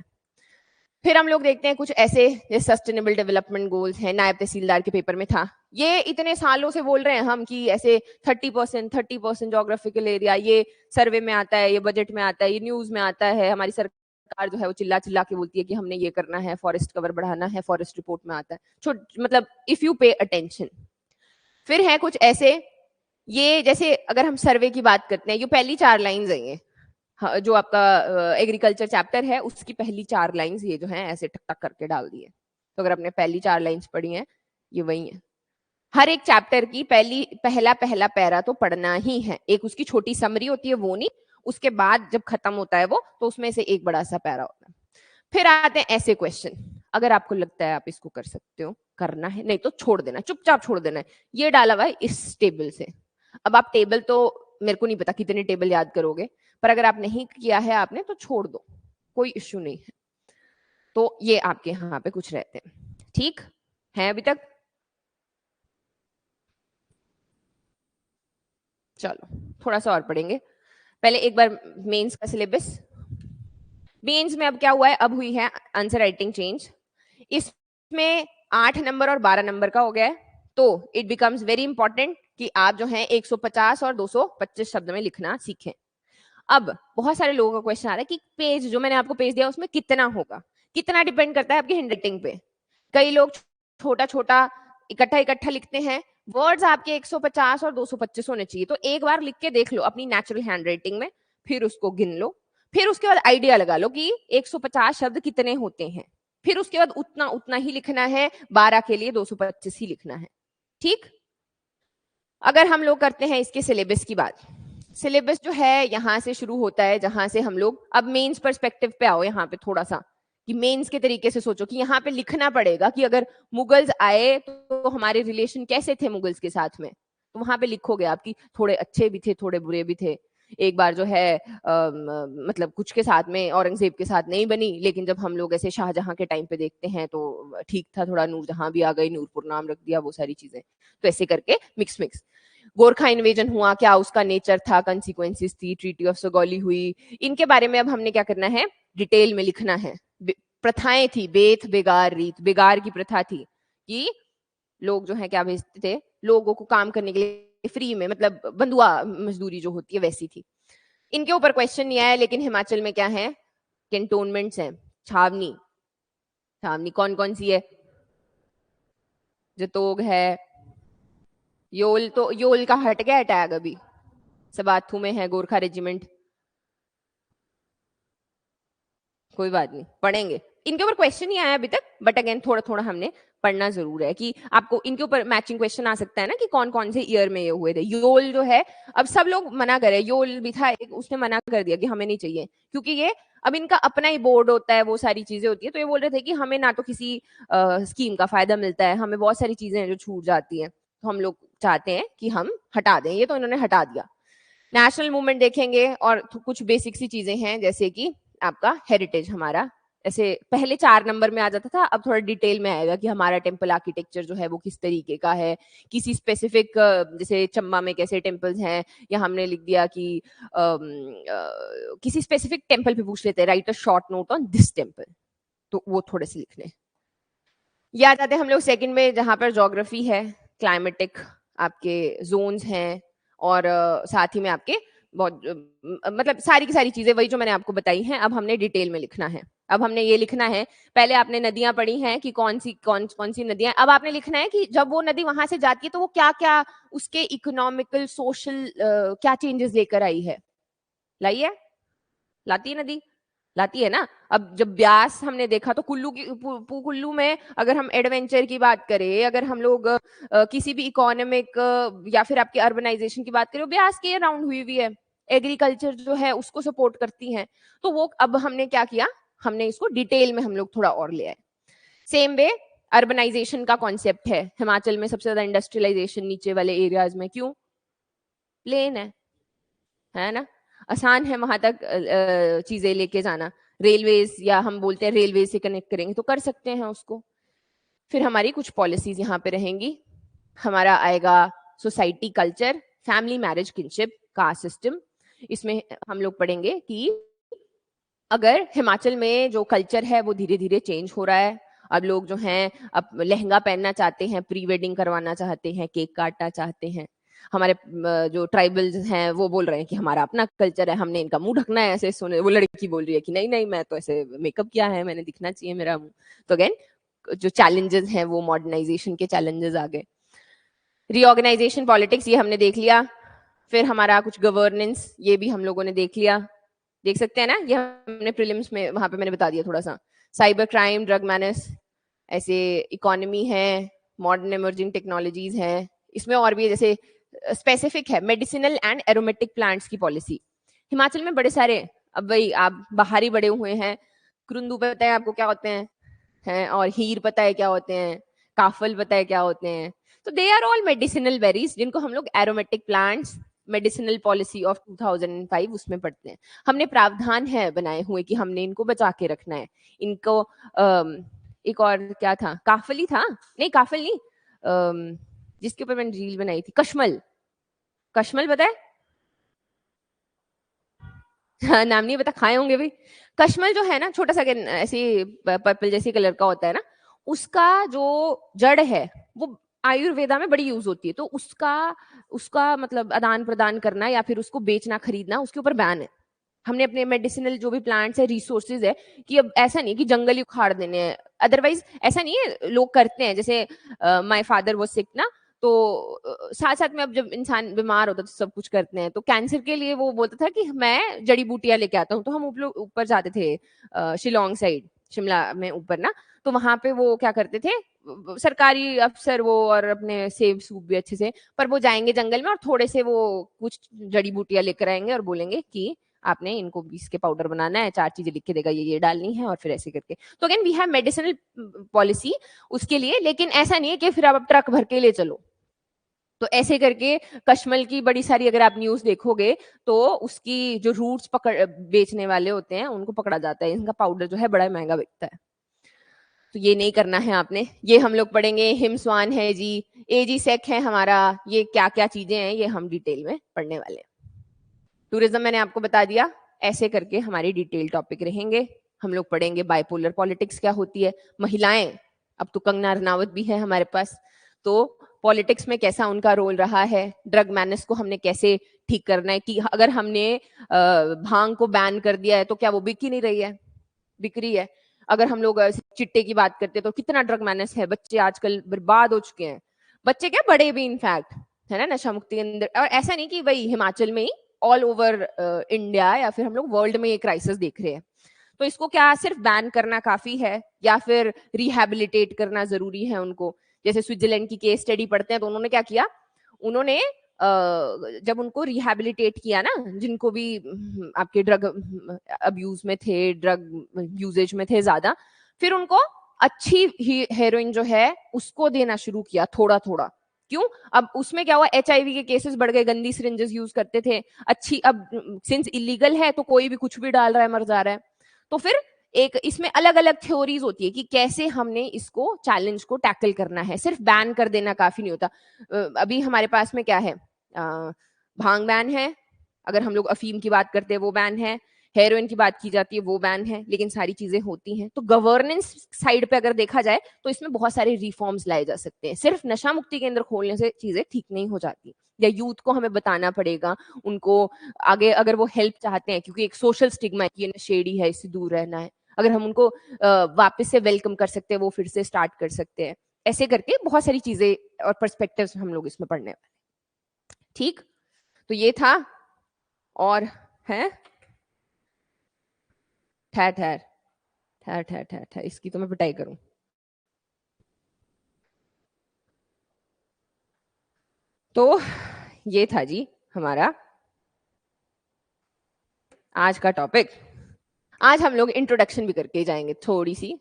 S1: फिर हम लोग देखते हैं कुछ ऐसे, जैसे सस्टेनेबल डेवलपमेंट गोल्स हैं, नायब तहसीलदार के पेपर में था। ये इतने सालों से बोल रहे हैं हम कि ऐसे 30% जोग्राफिकल एरिया, ये सर्वे में आता है, ये बजट में आता है, ये न्यूज में आता है। हमारी सरकार जो है वो चिल्ला चिल्ला के बोलती है कि हमने ये करना है, फॉरेस्ट कवर बढ़ाना है, फॉरेस्ट रिपोर्ट में आता है। मतलब इफ यू पे अटेंशन। फिर है कुछ ऐसे, ये जैसे अगर हम सर्वे की बात करते हैं, ये पहली 4 लाइंस है ये, जो आपका एग्रीकल्चर चैप्टर है उसकी पहली 4 लाइंस ये जो है ऐसे टक टक करके डाल दी है। तो अगर आपने पहली 4 लाइंस पढ़ी हैं, ये वही है। हर एक चैप्टर की पहला पहला पैरा तो पढ़ना ही है। एक उसकी छोटी समरी होती है, वो नहीं, उसके बाद जब खत्म होता है वो, तो उसमें से एक बड़ा सा पैरा होता है। फिर आते हैं ऐसे क्वेश्चन, अगर आपको लगता है आप इसको कर सकते हो, करना है, नहीं तो छोड़ देना, चुपचाप छोड़ देना है। ये डाला हुआ है इस टेबल से। अब आप टेबल तो मेरे को नहीं पता कितने टेबल याद करोगे, पर अगर आप नहीं किया है आपने तो छोड़ दो, कोई इश्यू नहीं है। तो ये आपके यहाँ पे कुछ रहते हैं, ठीक है अभी तक? चलो थोड़ा सा और पढ़ेंगे। पहले एक बार मेंस का सिलेबस। मेंस में अब क्या हुआ है, अब हुई है आंसर राइटिंग चेंज। इसमें 8 नंबर और 12 नंबर का हो गया है। तो इट बिकम्स वेरी इंपॉर्टेंट कि आप जो है 150 और 225 शब्द में लिखना सीखें। अब बहुत सारे लोगों का क्वेश्चन आ रहा है कि पेज जो मैंने आपको पेज दिया उसमें कितना होगा। कितना डिपेंड करता है आपकी हैंडराइटिंग पे। कई लोग छोटा छोटा इकट्ठा इकट्ठा लिखते हैं। वर्ड्स आपके 150 और 225 होने चाहिए। तो एक बार लिख के देख लो अपनी नेचुरल हैंडराइटिंग में, फिर उसको गिन लो, फिर उसके बाद आइडिया लगा लो कि 150 शब्द कितने होते हैं, फिर उसके बाद उतना उतना ही लिखना है, 12 के लिए 225 ही लिखना है, ठीक। अगर हम लोग करते हैं इसके सिलेबस की बात, सिलेबस जो है यहां से शुरू होता है जहां से हम लोग अब मेंस पर्सपेक्टिव पे आओ। यहाँ पे थोड़ा सा कि मेंस के तरीके से सोचो कि यहाँ पे लिखना पड़ेगा कि अगर मुगल्स आए तो हमारे रिलेशन कैसे थे मुगल्स के साथ में। तो वहां पे लिखोगे आप कि थोड़े अच्छे भी थे, थोड़े बुरे भी थे। एक बार जो है मतलब कुछ के साथ में औरंगजेब के साथ नहीं बनी, लेकिन जब हम लोग ऐसे शाहजहां के टाइम पे देखते हैं तो ठीक था, थोड़ा नूरजहां भी आ गई, नूरपुर नाम रख दिया, वो सारी चीजें। तो ऐसे करके मिक्स मिक्स। गोरखा इन्वेजन हुआ, क्या उसका नेचर था, कंसिक्वेंसेस थी, ट्रीटी ऑफ सगौली हुई, इनके बारे में अब हमने क्या करना है, डिटेल में लिखना है। प्रथाएं थी, बेथ बेगार रीत, बेगार की प्रथा थी कि लोग जो है क्या भेजते थे, लोगों को काम करने के लिए फ्री में, मतलब बंधुआ मजदूरी जो होती है वैसी थी। इनके ऊपर क्वेश्चन नहीं आया, लेकिन हिमाचल में क्या है, कैंटोनमेंट्स हैं, छावनी। छावनी कौन कौन सी है, जतोग है, योल, तो योल का हट गया टैग अभी, सबाथू में है गोरखा रेजिमेंट। कोई बात नहीं, पढ़ेंगे। इनके ऊपर क्वेश्चन नहीं आया अभी तक, बट अगेन थोड़ा थोड़ा हमने पढ़ना जरूर है कि आपको इनके ऊपर मैचिंग क्वेश्चन आ सकता है ना कि कौन कौन से ईयर में ये हुए थे। योल जो है, अब सब लोग मना करे, योल भी था एक, उसने मना कर दिया कि हमें नहीं चाहिए, क्योंकि ये अब इनका अपना ही बोर्ड होता है, वो सारी चीजें होती है। तो ये बोल रहे थे कि हमें ना तो किसी स्कीम का फायदा मिलता है, हमें बहुत सारी चीजें हैं जो छूट जाती हैं, तो हम लोग चाहते हैं कि हम हटा दें ये, तो इन्होंने हटा दिया। नेशनल मूवमेंट देखेंगे और कुछ बेसिक सी चीजें हैं, जैसे कि आपका हेरिटेज हमारा, ऐसे पहले 4 नंबर में आ जाता था, अब थोड़ा डिटेल में आएगा कि हमारा टेम्पल आर्किटेक्चर जो है वो किस तरीके का है, किसी स्पेसिफिक, जैसे चंबा में कैसे टेम्पल्स हैं, या हमने लिख दिया कि किसी स्पेसिफिक टेम्पल पे पूछ लेते हैं, right a short note on this temple, तो वो थोड़े से लिखने। या जाते हैं हम लोग सेकंड में, जहां पर ज्योग्राफी है, क्लाइमेटिक आपके जोन्स हैं, और साथ ही में आपके बहुत मतलब सारी की सारी चीजें वही जो मैंने आपको बताई हैं, अब हमने डिटेल में लिखना है। अब हमने ये लिखना है, पहले आपने नदियां पढ़ी हैं कि कौन सी नदियां, अब आपने लिखना है कि जब वो नदी वहां से जाती है तो वो क्या क्या उसके इकोनॉमिकल सोशल क्या चेंजेस लेकर आई है। लाई है, लाती है नदी, लाती है ना। अब जब ब्यास हमने देखा तो कुल्लू में अगर हम एडवेंचर की बात करें, अगर हम लोग किसी भी इकोनॉमिक या फिर आपके अर्बनाइजेशन की बात करें, ब्यास के अराउंड हुई हुई है। एग्रीकल्चर जो है उसको सपोर्ट करती हैं। तो वो अब हमने क्या किया, हमने इसको डिटेल में हम लोग थोड़ा और ले आए। सेम वे अर्बनाइजेशन का कॉन्सेप्ट है, हिमाचल में सबसे ज्यादा इंडस्ट्रियलाइजेशन नीचे वाले एरियाज में, क्यों? प्लेन है ना, आसान है वहां तक चीजें लेके जाना। रेलवेज, या हम बोलते हैं रेलवे से कनेक्ट करेंगे तो कर सकते हैं उसको। फिर हमारी कुछ पॉलिसीज यहाँ पे रहेंगी। हमारा आएगा society culture, family marriage kinship, caste system. इसमें हम लोग पढ़ेंगे कि अगर हिमाचल में जो कल्चर है वो धीरे धीरे चेंज हो रहा है, अब लोग जो हैं अब लहंगा पहनना चाहते हैं, प्री वेडिंग करवाना चाहते हैं, केक काटना चाहते हैं। हमारे जो ट्राइबल्स हैं वो बोल रहे हैं कि हमारा अपना कल्चर है, हमने इनका मुंह ढकना है। ऐसे सुने वो लड़की बोल रही है कि नहीं नहीं, मैं तो ऐसे मेकअप किया है, मैंने दिखना चाहिए मेरा मुंह। तो अगेन जो चैलेंजेस हैं वो मॉडर्नाइजेशन के चैलेंजेस आ गए। रीऑर्गेनाइजेशन पॉलिटिक्स ये हमने देख लिया। फिर हमारा कुछ गवर्नेंस, ये भी हम लोगों ने देख लिया, देख सकते हैं ना, ये हमने प्रीलिम्स में वहां पे मैंने बता दिया थोड़ा सा। साइबर क्राइम, ड्रग मैनेस, ऐसे इकोनॉमी है, मॉडर्न इमर्जिंग टेक्नोलॉजीज है। इसमें और भी जैसे स्पेसिफिक है मेडिसिनल एंड एरोमेटिक प्लांट्स की पॉलिसी। हिमाचल में बड़े सारे, अब भाई आप बाहर ही बड़े हुए हैं, कुरुंदू पता है आपको क्या होते हैं, और हीर पता है क्या होते हैं, काफल पता है क्या होते हैं। तो they are all medicinal berries, जिनको हम लोग aromatic plants medicinal policy of 2005 उसमें पढ़ते हैं। हमने प्रावधान है बनाए हुए कि हमने इनको बचा के रखना है। इनको एक और क्या था, काफली था, नहीं काफल नहीं, जिसके ऊपर मैंने रील बनाई थी, कश्मल। कश्मल पता है? हाँ, नाम नहीं पता, खाए होंगे भाई। कश्मल जो है ना, छोटा सा ऐसे पर्पल जैसे कलर का होता है ना, उसका जो जड़ है वो आयुर्वेदा में बड़ी यूज होती है। तो उसका उसका मतलब आदान प्रदान करना या फिर उसको बेचना खरीदना, उसके ऊपर बैन है। हमने अपने मेडिसिनल जो भी प्लांट्स है, रिसोर्सेज है, कि अब ऐसा नहीं कि जंगल ही उखाड़ देने हैं। अदरवाइज ऐसा नहीं है, लोग करते हैं, जैसे माय फादर वाज सिक ना, तो साथ साथ में अब जब इंसान बीमार होता है तो सब कुछ करते हैं। तो कैंसर के लिए वो बोलता था कि मैं जड़ी बूटियां लेके आता हूँ। तो हम ऊपर जाते थे शिलोंग साइड, शिमला में ऊपर ना, तो वहां पे वो क्या करते थे, सरकारी अफसर वो, और अपने सेब सूप भी अच्छे से, पर वो जाएंगे जंगल में और थोड़े से वो कुछ जड़ी बूटियां लेकर आएंगे और बोलेंगे कि आपने इनको 20 के पाउडर बनाना है, 4 चीजें लिख के देगा, ये डालनी है, और फिर ऐसे करके। तो again we have medicinal policy उसके लिए, लेकिन ऐसा नहीं है कि फिर आप ट्रक भर के ले चलो। तो ऐसे करके कश्मल की बड़ी सारी अगर आप न्यूज देखोगे तो उसकी जो रूट्स पकड़ बेचने वाले होते हैं उनको पकड़ा जाता है। इनका पाउडर जो है बड़ा महंगा बिकता है। तो ये नहीं करना है आपने। ये हम लोग पढ़ेंगे, हिमस्वान है जी, एजी सेक है हमारा, ये क्या क्या चीजें हैं ये हम डिटेल में पढ़ने वाले हैं। टूरिज्म मैंने आपको बता दिया। ऐसे करके हमारी डिटेल टॉपिक रहेंगे। हम लोग पढ़ेंगे बाइपोलर पॉलिटिक्स क्या होती है, महिलाएं, अब तो कंगना रनावत भी है हमारे पास, तो पॉलिटिक्स में कैसा उनका रोल रहा है, ड्रग मैनेस को हमने कैसे ठीक करना है, कि अगर हमने भांग को बैन कर दिया है तो क्या वो बिक ही नहीं रही है, बिक रही है। अगर हम लोग चिट्टे की बात करते हैं तो कितना ड्रग मैनेस है, बच्चे आजकल बर्बाद हो चुके हैं, बच्चे क्या बड़े भी इनफैक्ट, है ना, नशा मुक्ति के अंदर। और ऐसा नहीं कि भाई हिमाचल में ही, ऑल ओवर इंडिया या फिर हम लोग वर्ल्ड में ये क्राइसिस देख रहे हैं। तो इसको क्या सिर्फ बैन करना काफी है या फिर रिहैबिलिटेट करना जरूरी है उनको? जैसे स्विट्जरलैंड की केस स्टडी पढ़ते हैं तो उन्होंने क्या किया, उन्होंने जब उनको रिहैबिलिटेट किया ना, जिनको भी आपके ड्रग अब्यूज में थे, ड्रग यूजेज में थे ज्यादा, फिर उनको अच्छी हेरोइन जो है उसको देना शुरू किया थोड़ा थोड़ा। क्यों? अब उसमें क्या हुआ, एचआईवी के केसेस बढ़ गए, गंदी सिरिंजेस यूज करते थे अच्छी। अब सिंस इलीगल है तो कोई भी कुछ भी डाल रहा है, मर जा रहा है। तो फिर एक इसमें अलग अलग थ्योरीज होती है कि कैसे हमने इसको चैलेंज को टैकल करना है। सिर्फ बैन कर देना काफी नहीं होता। अभी हमारे पास में क्या है, भांग बैन है, अगर हम लोग अफीम की बात करते हैं वो बैन है, हेरोइन की बात की जाती है वो बैन है, लेकिन सारी चीजें होती हैं। तो गवर्नेंस साइड पे अगर देखा जाए तो इसमें बहुत सारे रिफॉर्म्स लाए जा सकते हैं। सिर्फ नशा मुक्ति केंद्र खोलने से चीजें ठीक नहीं हो जाती, या यूथ को हमें बताना पड़ेगा उनको आगे, अगर वो हेल्प चाहते हैं, क्योंकि एक सोशल स्टिग्मा है कि ये नशेड़ी है, इससे दूर रहना है। अगर हम उनको वापस से वेलकम कर सकते हैं, वो फिर से स्टार्ट कर सकते हैं, ऐसे करके बहुत सारी चीजें और पर्सपेक्टिव्स हम लोग इसमें पढ़ने वाले। ठीक, तो ये था। और है ठहर ठहर ठहर ठहर ठहर ठहर, इसकी तो मैं पिटाई करूं। तो ये था जी हमारा आज का टॉपिक। आज हम लोग इंट्रोडक्शन भी करके जाएंगे थोड़ी सी।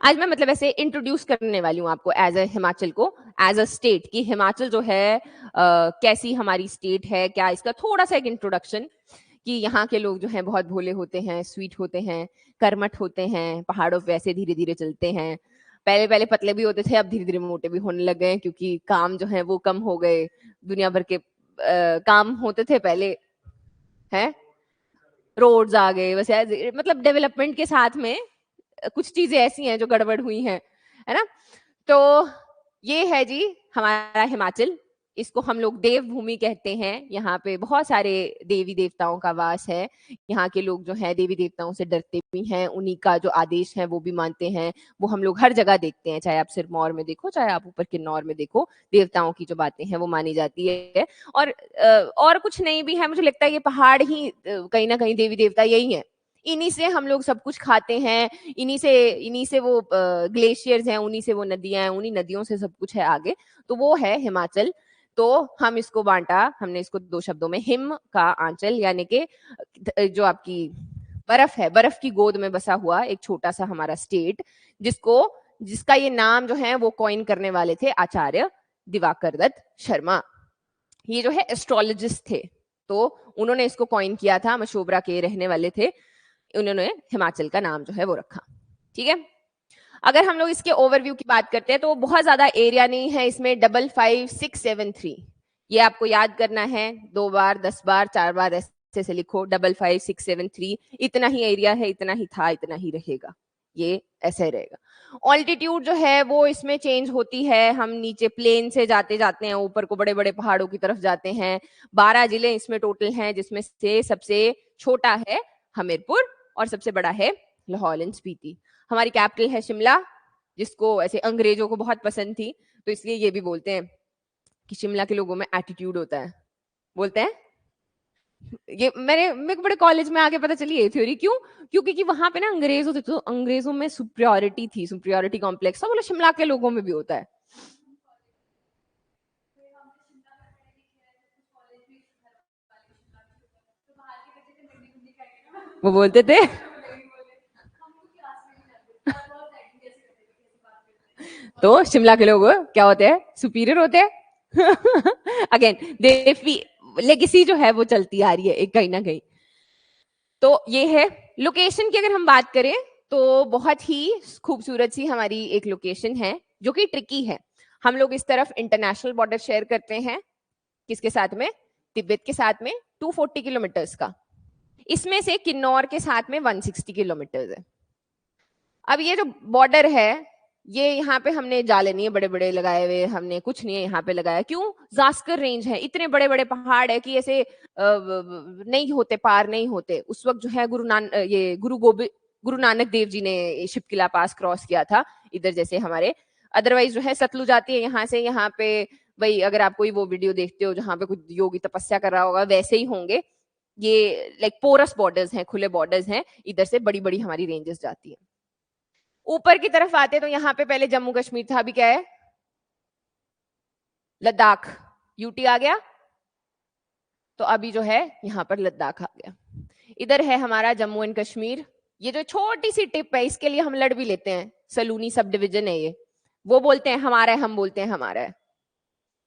S1: आज मैं मतलब ऐसे इंट्रोड्यूस करने वाली हूँ आपको एज अ हिमाचल को, एज अ स्टेट, कि हिमाचल जो है कैसी हमारी स्टेट है, क्या इसका थोड़ा सा एक इंट्रोडक्शन, कि यहाँ के लोग जो हैं बहुत भोले होते हैं, स्वीट होते हैं, कर्मठ होते हैं, पहाड़ों पे ऐसे धीरे धीरे चलते हैं। पहले पहले पतले भी होते थे, अब धीरे धीरे मोटे भी होने लग गए हैं, क्योंकि काम जो है वो कम हो गए। दुनिया भर के काम होते थे पहले, हैं रोड्स आ गए, बस मतलब डेवलपमेंट के साथ में कुछ चीजें ऐसी हैं जो गड़बड़ हुई हैं, है ना। तो ये है जी हमारा हिमाचल। इसको हम लोग देवभूमि कहते हैं। यहाँ पे बहुत सारे देवी देवताओं का वास है। यहाँ के लोग जो है देवी देवताओं से डरते भी हैं, उन्हीं का जो आदेश है वो भी मानते हैं। वो हम लोग हर जगह देखते हैं, चाहे आप सिरमौर में देखो, चाहे आप ऊपर किन्नौर में देखो, देवताओं की जो बातें हैं वो मानी जाती है। और कुछ नहीं भी है, मुझे लगता है ये पहाड़ ही कहीं ना कहीं देवी देवता यही है। इन्हीं से हम लोग सब कुछ खाते हैं, इन्हीं से वो ग्लेशियर्स हैं, उन्हीं से वो नदियां हैं, उन्हीं नदियों से सब कुछ है आगे। तो वो है हिमाचल। तो हम इसको बांटा, हमने इसको दो शब्दों में, हिम का आंचल, यानी कि जो आपकी बर्फ है, बर्फ की गोद में बसा हुआ एक छोटा सा हमारा स्टेट, जिसका ये नाम जो है वो कॉइन करने वाले थे आचार्य दिवाकर दत्त शर्मा। ये जो है एस्ट्रोलॉजिस्ट थे, तो उन्होंने इसको कॉइन किया था, मशोबरा के रहने वाले थे, उन्होंने हिमाचल का नाम जो है वो रखा। ठीक है, अगर हम लोग इसके ओवरव्यू की बात करते हैं तो बहुत ज्यादा एरिया नहीं है इसमें, 55673 ये आपको याद करना है, 2 बार 10 बार 4 बार ऐसे से लिखो, 55673 इतना ही एरिया है, इतना ही था, इतना ही रहेगा, ये ऐसे ही रहेगा। ऑल्टीट्यूड जो है वो इसमें चेंज होती है, हम नीचे प्लेन से जाते जाते हैं, ऊपर को बड़े बड़े पहाड़ों की तरफ जाते हैं। 12 जिले इसमें टोटल हैं, जिसमें से सबसे छोटा है हमीरपुर और सबसे बड़ा है लाहौल एंड स्पीति। हमारी कैपिटल है शिमला, जिसको ऐसे अंग्रेजों को बहुत पसंद थी, तो इसलिए ये भी बोलते हैं कि शिमला के लोगों में एटीट्यूड होता है, बोलते हैं। ये मेरे को बड़े कॉलेज में आके पता चली ये थ्योरी। क्यों? क्योंकि कि वहां पे ना अंग्रेज होते, तो अंग्रेजों में सुप्रियोरिटी थी, सुप्रियोरिटी कॉम्प्लेक्स था, बोले शिमला के लोगों में भी होता है। वो बोलते थे तो शिमला के लोग क्या होते हैं, सुपीरियर होते हैं। अगेन देवी लेगेसी जो है वो चलती आ रही है एक कहीं ना कहीं। तो ये है लोकेशन की, अगर हम बात करें तो बहुत ही खूबसूरत सी हमारी एक लोकेशन है, जो कि ट्रिकी है। हम लोग इस तरफ इंटरनेशनल बॉर्डर शेयर करते हैं, किसके साथ में? तिब्बत के साथ में, 240 किलोमीटर्स का। इसमें से किन्नौर के साथ में 160 किलोमीटर्स है। अब ये जो बॉर्डर है, ये यहाँ पे हमने जाले नहीं है बड़े बड़े लगाए हुए, हमने कुछ नहीं है यहाँ पे लगाया। क्यों? जास्कर रेंज है, इतने बड़े बड़े पहाड़ है कि ऐसे नहीं होते, पार नहीं होते। उस वक्त जो है गुरु नानक देव जी ने शिपकिला पास क्रॉस किया था इधर, जैसे हमारे अदरवाइज जो है सतलुज आती है यहाँ से, यहाँ पे भाई अगर आप कोई वो वीडियो देखते हो जहाँ पे कुछ योगी तपस्या कर रहा होगा, वैसे ही होंगे। ये लाइक पोरस बॉर्डर्स हैं, खुले बॉर्डर्स हैं, इधर से बड़ी बड़ी हमारी रेंजेस जाती है। ऊपर की तरफ आते तो यहाँ पे पहले जम्मू कश्मीर था, अभी क्या है? लद्दाख, यूटी आ गया, तो अभी जो है यहाँ पर लद्दाख आ गया। इधर है हमारा जम्मू एंड कश्मीर। ये जो छोटी सी टिप है, इसके लिए हम लड़ भी लेते हैं, सलूनी सब डिविजन है ये। वो बोलते हैं हमारा है, हम बोलते हैं हमारा है।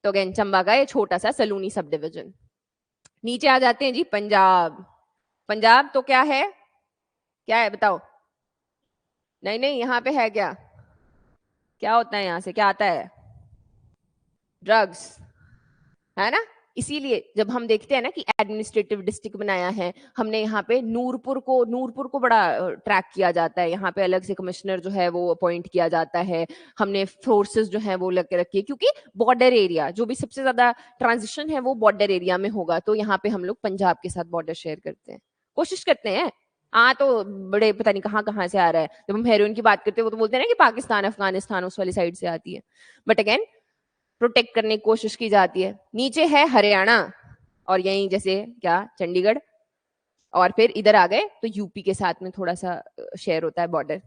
S1: तो अगेन चंबा का ये छोटा सा सलूनी सब डिविजन। नीचे आ जाते हैं जी पंजाब। पंजाब तो क्या है, क्या है बताओ? नहीं नहीं, यहाँ पे है क्या? क्या होता है यहाँ से, क्या आता है? ड्रग्स, है ना। इसीलिए जब हम देखते हैं ना कि एडमिनिस्ट्रेटिव डिस्ट्रिक्ट बनाया है हमने, यहाँ पे नूरपुर को बड़ा ट्रैक किया जाता है। यहाँ पे अलग से कमिश्नर जो है वो अपॉइंट किया जाता है। हमने फोर्सेस जो है वो लग के रखी है, क्योंकि बॉर्डर एरिया जो भी सबसे ज्यादा ट्रांजिशन है वो बॉर्डर एरिया में होगा। तो यहाँ पे हम लोग पंजाब के साथ बॉर्डर शेयर करते हैं, कोशिश करते हैं। हाँ तो बड़े पता नहीं कहाँ कहाँ से आ रहा है। जब हम हेरोइन की बात करते हैं वो तो बोलते हैं ना कि पाकिस्तान अफगानिस्तान उस वाली साइड से आती है, बट अगेन प्रोटेक्ट करने की कोशिश की जाती है। नीचे है हरियाणा और यहीं जैसे क्या चंडीगढ़, और फिर इधर आ गए तो यूपी के साथ में थोड़ा सा शेयर होता है बॉर्डर।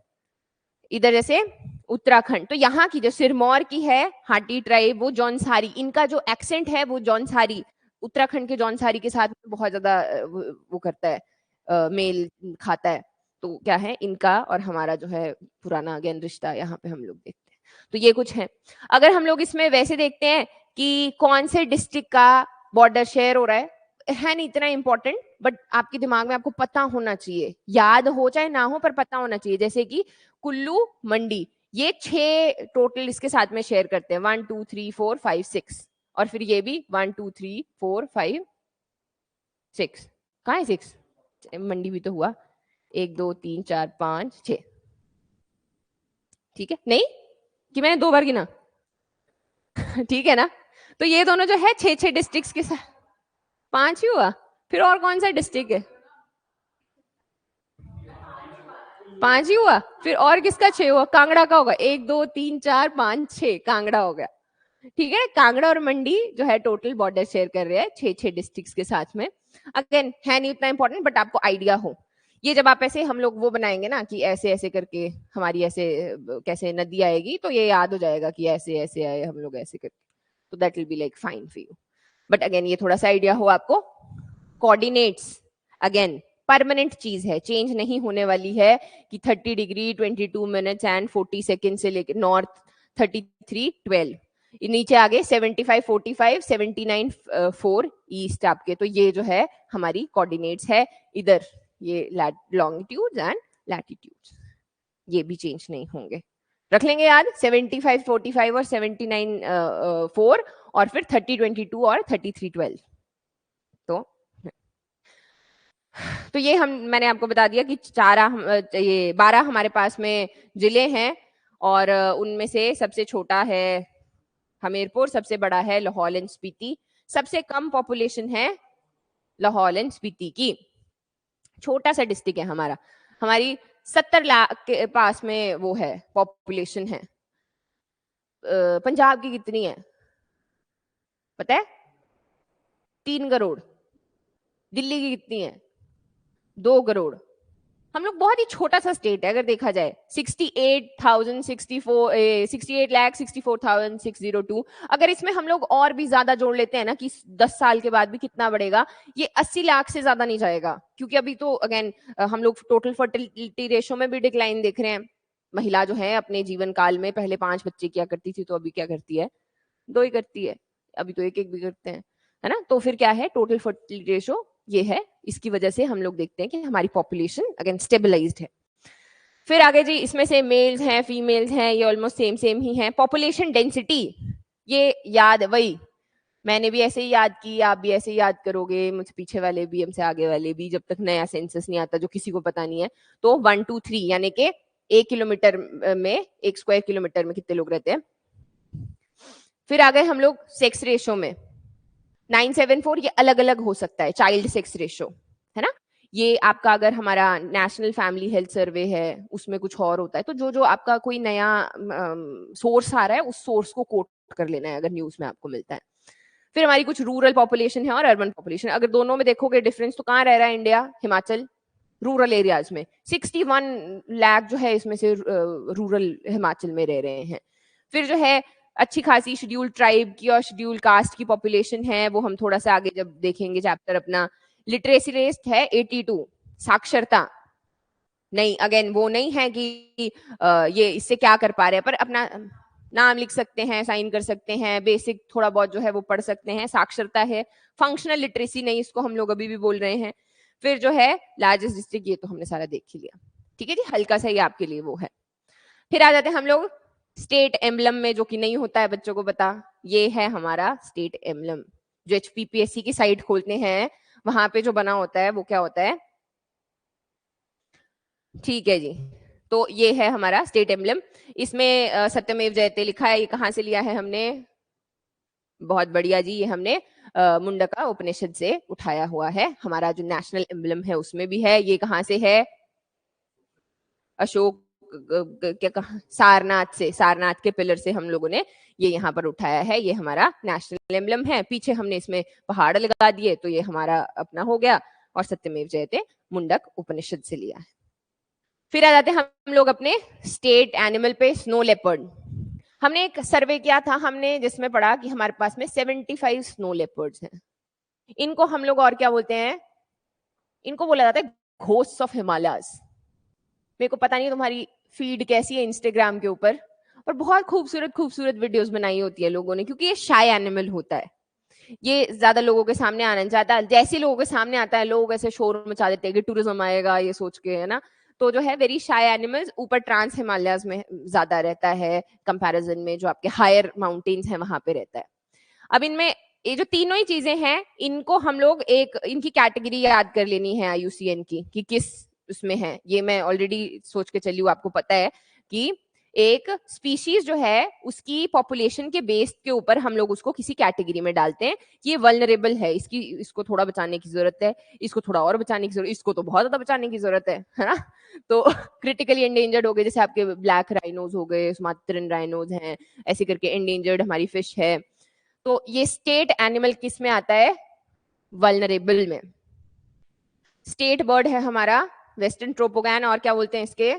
S1: इधर जैसे उत्तराखंड, तो यहाँ की जो सिरमौर की है हाटी ट्राइब, वो जौनसारी, इनका जो एक्सेंट है वो जौनसारी, उत्तराखंड के जौनसारी के साथ बहुत ज्यादा वो करता है, मेल खाता है। तो क्या है इनका और हमारा जो है पुराना अगेन रिश्ता यहाँ पे हम लोग देखते हैं। तो ये कुछ है। अगर हम लोग इसमें वैसे देखते हैं कि कौन से डिस्ट्रिक्ट का बॉर्डर शेयर हो रहा है नहीं इतना इंपॉर्टेंट, बट आपके दिमाग में आपको पता होना चाहिए, याद हो चाहे ना हो पर पता होना चाहिए। जैसे कि कुल्लू मंडी, ये 6 टोटल इसके साथ में शेयर करते हैं, 1 2 3 4 5 6, और फिर ये भी 1 2 3 4 5 6। कहाँ है 6? मंडी भी तो हुआ, 1 2 3 4 5 6। ठीक है नहीं कि मैंने 2 बार गिना? ठीक है ना? तो ये दोनों जो है 6 डिस्ट्रिक्ट्स के साथ 5 ही हुआ। फिर और कौन सा डिस्ट्रिक्ट है? 5 ही हुआ। फिर और किसका 6 हुआ? कांगड़ा का होगा। 1 2 3 4 5 6, कांगड़ा हो गया। ठीक है, कांगड़ा और मंडी जो है टोटल बॉर्डर शेयर कर रहे हैं 6 डिस्ट्रिक्ट्स के साथ में। अगेन है नहीं उतना इंपॉर्टेंट, बट आपको आइडिया हो। ये जब आप ऐसे हम लोग वो बनाएंगे ना कि ऐसे ऐसे करके हमारी ऐसे कैसे नदी आएगी, तो ये याद हो जाएगा कि ऐसे ऐसे आए हम लोग ऐसे करके, तो that will be like fine for you. But again ये थोड़ा सा आइडिया हो आपको। कोऑर्डिनेट्स अगेन परमानेंट चीज है, चेंज नहीं होने वाली है कि 30 डिग्री 22 मिनट्स एंड 40 सेकेंड से लेकर नॉर्थ 33 12, नीचे आगे 75 45 79 4 ईस्ट आपके। तो ये जो है हमारी कोऑर्डिनेट्स है इधर, ये लॉन्गिट्यूड्स एंड लैटिट्यूड्स, ये भी चेंज नहीं होंगे। रख लेंगे याद, 75 45 और 79 4, और फिर 30 22 और 33 12। तो ये हम मैंने आपको बता दिया कि ये 12 हमारे पास में जिले हैं, और उनमें से सबसे छोटा है हमीरपुर, सबसे बड़ा है लाहौल एंड स्पीति, सबसे कम पॉपुलेशन है लाहौल एंड स्पीति की। छोटा सा डिस्ट्रिक्ट है हमारा, हमारी 70 लाख के पास में वो है पॉपुलेशन है। पंजाब की कितनी है पता है? 3 करोड़। दिल्ली की कितनी है? 2 करोड़। हम लोग बहुत ही छोटा सा स्टेट है अगर देखा जाए। 68,646,602। अगर इसमें हम लोग और भी ज्यादा जोड़ लेते हैं ना कि 10 साल के बाद भी कितना बढ़ेगा, ये 80 लाख से ज्यादा नहीं जाएगा, क्योंकि अभी तो अगेन हम लोग टोटल फर्टिलिटी रेशो में भी डिक्लाइन देख रहे हैं। महिला जो है अपने जीवन काल में पहले 5 बच्चे किया करती थी, तो अभी क्या करती है? 2 ही करती है। अभी तो एक एक भी करते हैं, है ना? तो फिर क्या है टोटल फर्टिलिटी रेशो, ये है। इसकी वजह से हम लोग देखते हैं कि हमारी पॉपुलेशन अगेन स्टेबलाइज्ड है। फिर आगे जी, इसमें से मेल्स हैं फीमेल्स हैं, ये ऑलमोस्ट सेम सेम ही है। पॉपुलेशन डेंसिटी, ये याद वही मैंने भी ऐसे ही याद की, आप भी ऐसे ही याद करोगे, मुझसे पीछे वाले भी हमसे आगे वाले भी, जब तक नया सेंसस नहीं आता जो किसी को पता नहीं है। तो 1 2 3 यानी कि 1 किलोमीटर में, 1 स्क्वायर किलोमीटर में कितने लोग रहते हैं। फिर आ गए हम लोग सेक्स रेशो में, 974, ये अलग अलग हो सकता है चाइल्ड सेक्स रेशो, है ना? ये आपका अगर हमारा नेशनल फैमिली हेल्थ सर्वे है उसमें कुछ और होता है। तो जो जो आपका कोई नया सोर्स आ रहा है उस सोर्स को कोट कर लेना है अगर न्यूज में आपको मिलता है। फिर हमारी कुछ रूरल पॉपुलेशन है और अर्बन पॉपुलेशन। अगर दोनों में देखोगे डिफरेंस, तो कहाँ रह रहा है इंडिया? हिमाचल, रूरल एरियाज में 61 लाख जो है इसमें से रूरल हिमाचल में रह रहे हैं। फिर जो है अच्छी खासी शेड्यूल ट्राइब की और शेड्यूल कास्ट की पॉपुलेशन है, वो हम थोड़ा सा आगे जब देखेंगे चैप्टर अपना। लिटरेसी रेट है 82, साक्षरता नहीं, अगेन वो नहीं है कि ये इससे क्या कर पा रहे हैं, पर अपना नाम लिख सकते हैं, साइन कर सकते हैं, बेसिक थोड़ा बहुत जो है वो पढ़ सकते हैं, साक्षरता है। फंक्शनल लिटरेसी नहीं, इसको हम लोग अभी भी बोल रहे हैं। फिर जो है लार्जेस्ट डिस्ट्रिक्ट, ये तो हमने सारा देख ही लिया। ठीक है जी, हल्का सा ही आपके लिए वो है। फिर आ जाते हैं हम लोग स्टेट एम्बलम में, जो कि नहीं होता है बच्चों को पता। ये है हमारा स्टेट एम्बलम, जो HPPSC की साइट खोलते हैं वहां पे जो बना होता है वो क्या होता है। ठीक है जी, तो ये है हमारा स्टेट एम्बलम। इसमें सत्यमेव जयते लिखा है। ये कहाँ से लिया है हमने? बहुत बढ़िया जी, ये हमने मुंडका उपनिषद से उठाया हुआ है। हमारा जो नेशनल एम्बलम है उसमें भी है। ये कहाँ से है? अशोक क्या कहा, सारनाथ से, सारनाथ के पिलर से हम लोगों ने ये यहाँ पर उठाया है। ये हमारा नेशनल एम्बलम है। पीछे हमने इसमें पहाड़ लगा दिए तो ये हमारा अपना हो गया। और सत्यमेव जयते मुंडक उपनिषद से लिया है। फिर आ जाते हैं हम लोग अपने स्टेट एनिमल पे, स्नो लेपर्ड। हमने एक सर्वे किया था हमने, जिसमें पढ़ा कि हमारे पास में 75 स्नो लेपर्ड्स हैं। इनको हम लोग और क्या बोलते हैं? इनको बोला जाता है घोस्ट्स ऑफ हिमालयस। मेरे को पता नहीं तुम्हारी फीड कैसी है इंस्टाग्राम के ऊपर, और बहुत खूबसूरत खूबसूरत वीडियोस बनाई होती है लोगों ने, क्योंकि ये शाय एनिमल होता है। ये ज्यादा लोगों के सामने आना नहीं चाहता। जैसे लोगों के सामने आता है लोग ऐसे शोर मचा देते हैं कि टूरिज्म आएगा ये सोच के, है ना। तो जो है वेरी शाय एनिमल्स ऊपर ट्रांस हिमालयस में ज्यादा रहता है कंपैरिजन में, जो आपके हायर माउंटेन्स हैं वहां पे रहता है। अब इनमें ये जो तीनों ही चीजें हैं, इनको हम लोग एक इनकी कैटेगरी याद कर लेनी है IUCN की, कि किस उसमें है। ये मैं ऑलरेडी सोच के चली हूँ, आपको पता है कि एक स्पीशीज जो है उसकी पॉपुलेशन के बेस के ऊपर हम लोग उसको किसी कैटेगरी में डालते हैं कि ये वल्नरेबल है, इसको थोड़ा बचाने की जरूरत है, इसको थोड़ा और बचाने की जरूरत, इसको तो बहुत ज्यादा बचाने की जरूरत है ना। तो क्रिटिकली एंडेंजर्ड हो गए, जैसे आपके ब्लैक राइनोज हो गए, सुमात्रन राइनोज हैं, ऐसे करके एंडेंजर्ड हमारी फिश है। तो ये स्टेट एनिमल किस में आता है? वल्नरेबल में। स्टेट बर्ड है हमारा वेस्टर्न ट्रोपोगैन, और क्या बोलते हैं इसके?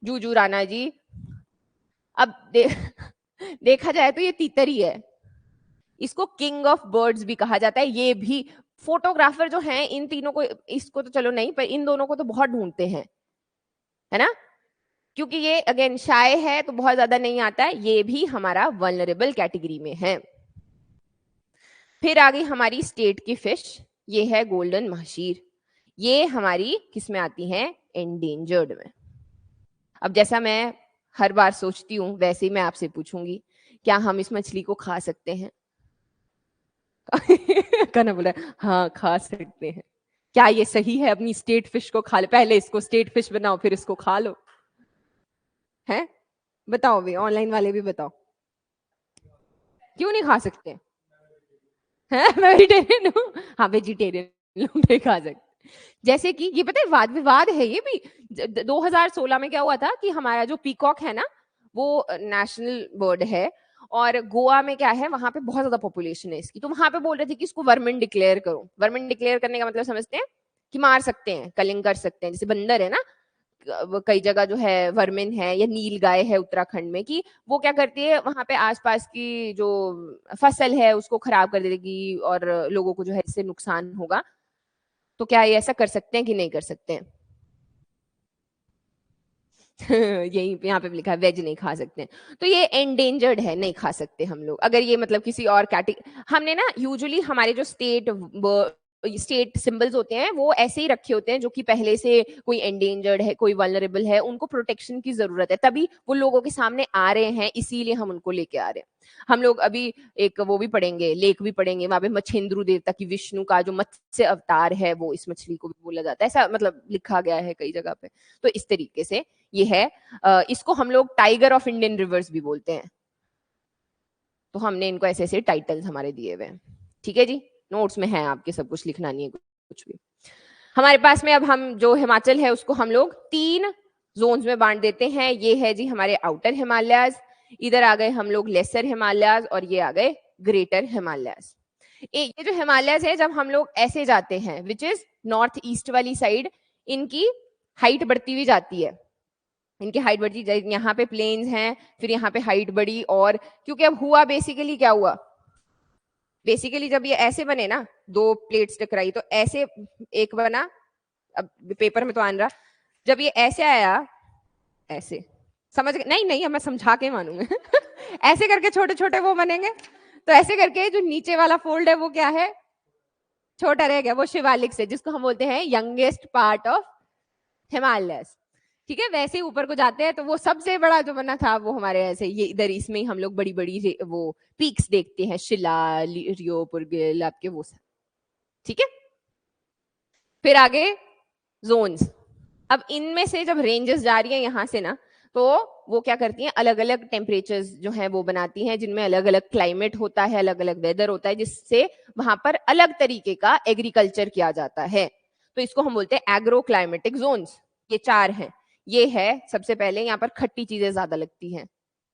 S1: जूजू राणा जी। अब देखा जाए तो ये तीतर ही है। इसको किंग ऑफ बर्ड्स भी कहा जाता है। ये भी फोटोग्राफर जो हैं इन तीनों को, इसको तो चलो नहीं, पर इन दोनों को तो बहुत ढूंढते हैं, है ना, क्योंकि ये अगेन शाय है तो बहुत ज्यादा नहीं आता है। ये भी हमारा वल्नरेबल कैटेगरी में है। फिर आ गई हमारी स्टेट की फिश, ये है गोल्डन महशीर। ये हमारी किस में आती है? एंडेंजर्ड में। अब जैसा मैं हर बार सोचती हूँ वैसे ही मैं आपसे पूछूंगी, क्या हम इस मछली को खा सकते हैं? कहना बोला हाँ खा सकते हैं। क्या ये सही है अपनी स्टेट फिश को खा ले? पहले इसको स्टेट फिश बनाओ फिर इसको खा लो, है? बताओ भी, ऑनलाइन वाले भी बताओ, क्यों नहीं खा सकते? हैं? मैं वेजिटेरियन हूँ। हाँ वेजिटेरियन लोग नहीं खा सकते। जैसे कि ये पता है वाद विवाद है ये भी। 2016 में क्या हुआ था कि हमारा जो पीकॉक है ना, वो नेशनल बर्ड है, और गोवा में क्या है, वहां पे बहुत ज्यादा पॉपुलेशन है इसकी। तो वहां पे बोल रहे थे कि इसको वर्मिन डिक्लेयर करो। वर्मिन डिक्लेयर करने का मतलब समझते हैं? कि मार सकते हैं, कलिंग कर सकते हैं। जैसे बंदर है ना, कई जगह जो है वर्मिन है, या नील गाय है उत्तराखंड में, कि वो क्या करती है वहां पे आसपास की जो फसल है उसको खराब कर देगी और लोगों को जो है इससे नुकसान होगा। तो क्या ये ऐसा कर सकते हैं कि नहीं कर सकते हैं? यही यहाँ पे लिखा है वेज नहीं खा सकते हैं। तो ये एंडेंजर्ड है, नहीं खा सकते हम लोग। अगर ये मतलब किसी और कैटेगरी, हमने ना यूजुअली हमारे जो स्टेट सिंबल्स होते हैं वो ऐसे ही रखे होते हैं, जो कि पहले से कोई एंडेंजर्ड है, कोई वल्नरेबल है, उनको प्रोटेक्शन की जरूरत है, तभी वो लोगों के सामने आ रहे हैं, इसीलिए हम उनको लेके आ रहे हैं। हम लोग अभी एक वो भी पढ़ेंगे, लेख भी पढ़ेंगे, वहां पे मच्छेंद्रु देवता की, विष्णु का जो मत्स्य अवतार है, वो इस मछली को भी बोला जाता है, ऐसा मतलब लिखा गया है कई जगह पे। तो इस तरीके से ये है। इसको हम लोग टाइगर ऑफ इंडियन रिवर्स भी बोलते हैं। तो हमने इनको ऐसे ऐसे टाइटल्स हमारे दिए हुए हैं। ठीक है जी, नोट्स में है आपके, सब कुछ लिखना नहीं है कुछ भी। हमारे पास में अब हम जो हिमाचल है उसको हम लोग 3 जोन्स में बांट देते हैं। ये है जी हमारे आउटर हिमालयस, इधर आ गए हम लोग लेसर हिमालयस, और ये आ गए ग्रेटर हिमालयस। ये जो हिमालयस है, जब हम लोग ऐसे जाते हैं विच इज नॉर्थ ईस्ट वाली साइड, इनकी हाइट बढ़ती हुई जाती है। इनकी हाइट बढ़ती, यहाँ पे प्लेन्स हैं, फिर यहाँ पे हाइट बढ़ी, और क्योंकि अब हुआ बेसिकली क्या हुआ, बेसिकली जब ये ऐसे बने ना, 2 प्लेट्स टकराई तो ऐसे एक बना, अब पेपर में तो आन रहा, जब ये ऐसे आया, ऐसे समझ गए? नहीं नहीं, अब मैं समझा के मानूंगा। ऐसे करके छोटे छोटे वो बनेंगे, तो ऐसे करके जो नीचे वाला फोल्ड है वो क्या है, छोटा रह गया, वो शिवालिक से, जिसको हम बोलते हैं यंगेस्ट पार्ट ऑफ हिमालयस। ठीक है, वैसे ऊपर को जाते हैं तो वो सबसे बड़ा जो बना था वो हमारे ऐसे, ये इधर इसमें ही हम लोग बड़ी बड़ी वो पीक्स देखते हैं, शिला, रियो, पुरगिल, आपके वो सब। ठीक है, फिर आगे जोन्स। अब इनमें से जब रेंजेस जा रही है यहां से ना, तो वो क्या करती हैं, अलग अलग टेम्परेचर्स जो है वो बनाती हैं, जिनमें अलग अलग क्लाइमेट होता है, अलग अलग वेदर होता है, जिससे वहां पर अलग तरीके का एग्रीकल्चर किया जाता है। तो इसको हम बोलते हैं एग्रो क्लाइमेटिक जोन्स। ये 4 हैं। ये है सबसे पहले, यहाँ पर खट्टी चीजें ज्यादा लगती हैं,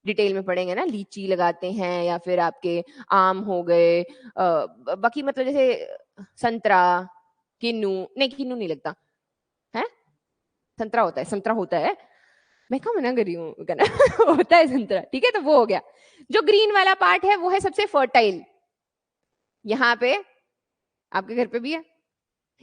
S1: डिटेल में पढ़ेंगे ना, लीची लगाते हैं या फिर आपके आम हो गए, बाकी मतलब जैसे संतरा, किन्नू, नहीं किन्नू नहीं लगता है, संतरा होता है, संतरा होता है, मैं कहाँ मना कर रही हूँ कहना होता है संतरा, ठीक है, तो वो हो गया। जो ग्रीन वाला पार्ट है वो है सबसे फर्टाइल। यहाँ पे आपके घर पे भी है,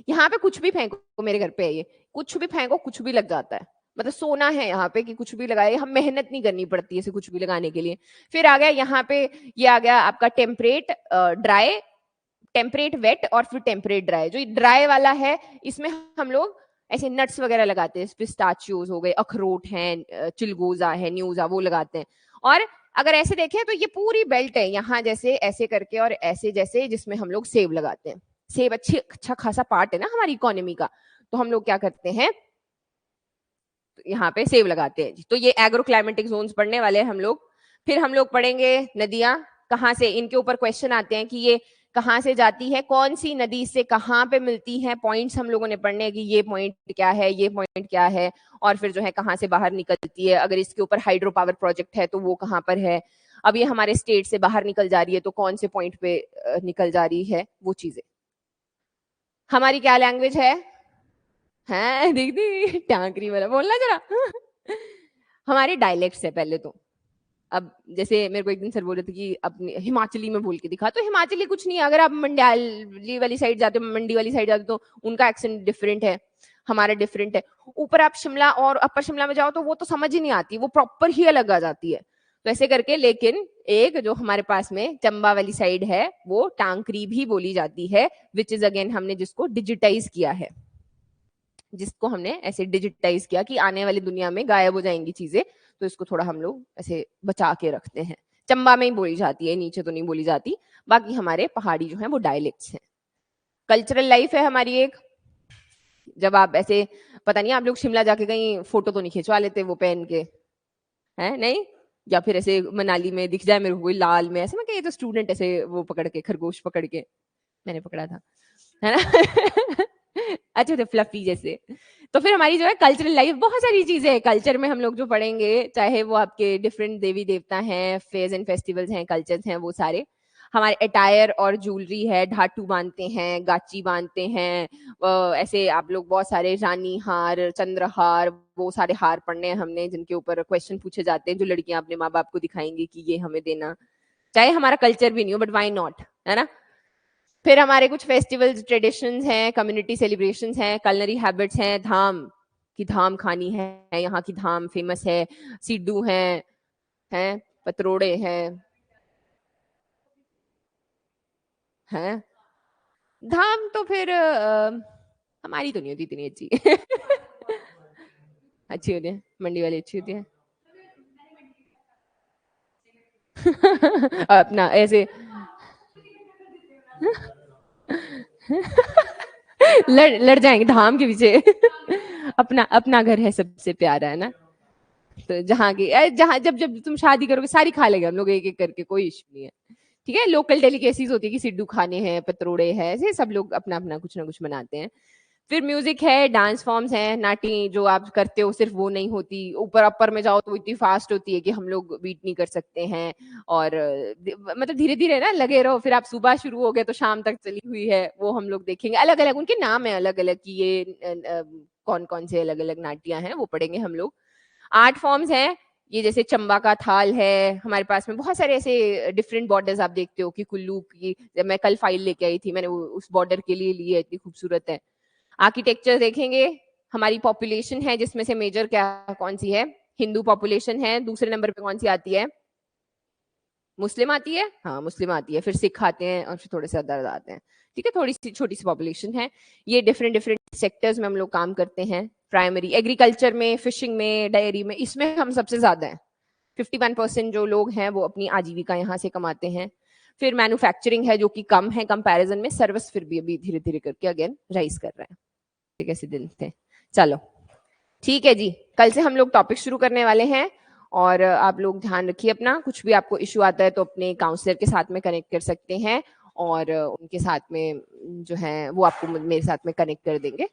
S1: यहाँ पे कुछ भी फेंको, मेरे घर पे है ये, कुछ भी फेंको कुछ भी लग जाता है, मतलब सोना है यहाँ पे कि कुछ भी लगाए, हम मेहनत नहीं करनी पड़ती है इसे कुछ भी लगाने के लिए। फिर आ गया यहाँ पे, ये आ गया आपका टेम्परेट ड्राई, टेम्परेट वेट और फिर टेम्परेट ड्राई। जो ड्राई वाला है इसमें हम लोग ऐसे नट्स वगैरह लगाते हैं, पिस्ताचियोज हो गए, अखरोट हैं, चिलगोजा है, न्यूजा, वो लगाते हैं। और अगर ऐसे देखें तो ये पूरी बेल्ट है यहाँ जैसे ऐसे करके और ऐसे जैसे, जिसमें हम लोग सेब लगाते हैं। सेब अच्छा खासा पार्ट है ना हमारी इकोनॉमी का, तो हम लोग क्या करते हैं, यहाँ पे सेब लगाते हैं। तो ये एग्रो क्लाइमेटिक जोन्स पढ़ने वाले हैं हम लोग। फिर हम लोग पढ़ेंगे नदियां कहाँ से, इनके ऊपर क्वेश्चन आते हैं कि ये कहाँ से जाती है, कौन सी नदी से कहाँ पे मिलती है, पॉइंट्स हम लोगों ने पढ़ने हैं कि ये पॉइंट क्या है, ये पॉइंट क्या है, और फिर जो है कहाँ से बाहर निकलती है। अगर इसके ऊपर हाइड्रो पावर प्रोजेक्ट है तो वो कहाँ पर है, अब ये हमारे स्टेट से बाहर निकल जा रही है तो कौन से पॉइंट पे निकल जा रही है, वो चीजें। हमारी क्या लैंग्वेज है देख दी टांकरी वाला बोलना जरा हमारे डायलेक्ट्स है पहले तो। अब जैसे मेरे को एक दिन सर बोल रहे थे कि अपने हिमाचली में बोल के दिखा, तो हिमाचली कुछ नहीं है, अगर आप मंडाली वाली साइड जाते हो, मंडी वाली साइड जाते हो, तो उनका एक्सेंट डिफरेंट है, हमारा डिफरेंट है। ऊपर आप शिमला और अपर शिमला में जाओ तो वो तो समझ ही नहीं आती, वो प्रॉपर ही अलग आ जाती है। तो ऐसे करके, लेकिन एक जो हमारे पास में चंबा वाली साइड है वो टांकरी भी बोली जाती है, विच इज अगेन हमने जिसको डिजिटाइज किया है, जिसको हमने ऐसे डिजिटाइज किया कि आने वाली दुनिया में गायब हो जाएंगी चीजें, तो इसको थोड़ा हम लोग ऐसे बचा के रखते हैं। चंबा में ही बोली जाती है, नीचे तो नहीं बोली जाती। बाकी हमारे पहाड़ी जो है वो डायलेक्ट्स हैं। कल्चरल लाइफ है हमारी एक, जब आप ऐसे, पता नहीं आप लोग शिमला जाके कहीं फोटो तो नहीं खिंचवा लेते वो पहन के, है नहीं, या फिर ऐसे मनाली में दिख जाए मेरे को कोई लाल में, ऐसे मैं कहीं तो स्टूडेंट ऐसे वो पकड़ के, खरगोश पकड़ के, मैंने पकड़ा था, है ना अच्छे थे फ्लफी जैसे। तो फिर हमारी जो है कल्चरल लाइफ, बहुत सारी चीजें हैं कल्चर में हम लोग जो पढ़ेंगे, चाहे वो आपके डिफरेंट देवी देवता हैं, फेयर्स एंड फेस्टिवल्स हैं, कल्चर्स हैं, वो सारे हमारे अटायर और ज्वेलरी है, ढाटू बांधते हैं, गाची बांधते हैं, ऐसे आप लोग बहुत सारे रानी हार, चंद्रहार, वो सारे हार पढ़ने हैं हमने, जिनके ऊपर क्वेश्चन पूछे जाते हैं, जो लड़कियां अपने माँ बाप को दिखाएंगी कि ये हमें देना, चाहे हमारा कल्चर भी नहीं हो, बट वाई नॉट, है ना। फिर हमारे कुछ फेस्टिवल्स, ट्रेडिशंस हैं, कम्युनिटी सेलिब्रेशंस हैं, कलनरी हैबिट्स हैं, धाम की धाम खानी है, यहाँ की धाम फेमस है, सिड्डू हैं, पतरोड़े हैं। धाम तो फिर हमारी तो नहीं होती इतनी अच्छी अच्छी होती है, मंडी वाली अच्छी होती है अपना ऐसे लड़ जाएंगे धाम के पीछे अपना अपना घर है सबसे प्यारा, है ना। तो जहाँ की जहाँ जब जब तुम शादी करोगे सारी खा लेंगे हम लोग एक एक करके, कोई इश्यू नहीं है, ठीक है। लोकल डेलिकेसीज होती है कि सिड्डू खाने हैं, पतरोड़े हैं, ऐसे सब लोग अपना अपना कुछ ना कुछ बनाते हैं। फिर म्यूजिक है, डांस फॉर्म्स हैं, नाटी जो आप करते हो सिर्फ वो नहीं होती, ऊपर अपर में जाओ तो इतनी फास्ट होती है कि हम लोग बीट नहीं कर सकते हैं। और मतलब धीरे धीरे ना लगे रहो, फिर आप सुबह शुरू हो गए तो शाम तक चली हुई है, वो हम लोग देखेंगे। अलग अलग उनके नाम है, अलग अलग की ये कौन कौन से अलग अलग नाटियां हैं वो पढ़ेंगे हम लोग। आर्ट फॉर्म्स हैं, ये जैसे चंबा का थाल है, हमारे पास में बहुत सारे ऐसे डिफरेंट बॉर्डर्स आप देखते हो कि कुल्लू की, जब मैं कल फाइल लेके आई थी मैंने उस बॉर्डर के लिए ली है, इतनी खूबसूरत है। आर्किटेक्चर देखेंगे, हमारी पॉपुलेशन है जिसमें से मेजर क्या कौन सी है, हिंदू पॉपुलेशन है, दूसरे नंबर पे कौन सी आती है, मुस्लिम आती है, हाँ मुस्लिम आती है, फिर सिख आते हैं और फिर थोड़े से अदर आते हैं, ठीक है, थोड़ी सी छोटी सी पॉपुलेशन है। ये डिफरेंट डिफरेंट सेक्टर्स में हम लोग काम करते हैं, प्राइमरी एग्रीकल्चर में, फिशिंग में, डायरी में, इसमें हम सबसे ज्यादा हैं। 51% जो लोग हैं वो अपनी आजीविका यहाँ से कमाते हैं। फिर मैन्युफैक्चरिंग है जो कि कम है कंपैरिजन में, सर्विस फिर भी अभी धीरे धीरे करके अगेन राइज कर रहे हैं। कैसे दिन थे, चलो ठीक है जी। कल से हम लोग टॉपिक शुरू करने वाले हैं और आप लोग ध्यान रखिए अपना, कुछ भी आपको इश्यू आता है तो अपने काउंसलर के साथ में कनेक्ट कर सकते हैं और उनके साथ में जो है वो आपको मेरे साथ में कनेक्ट कर देंगे।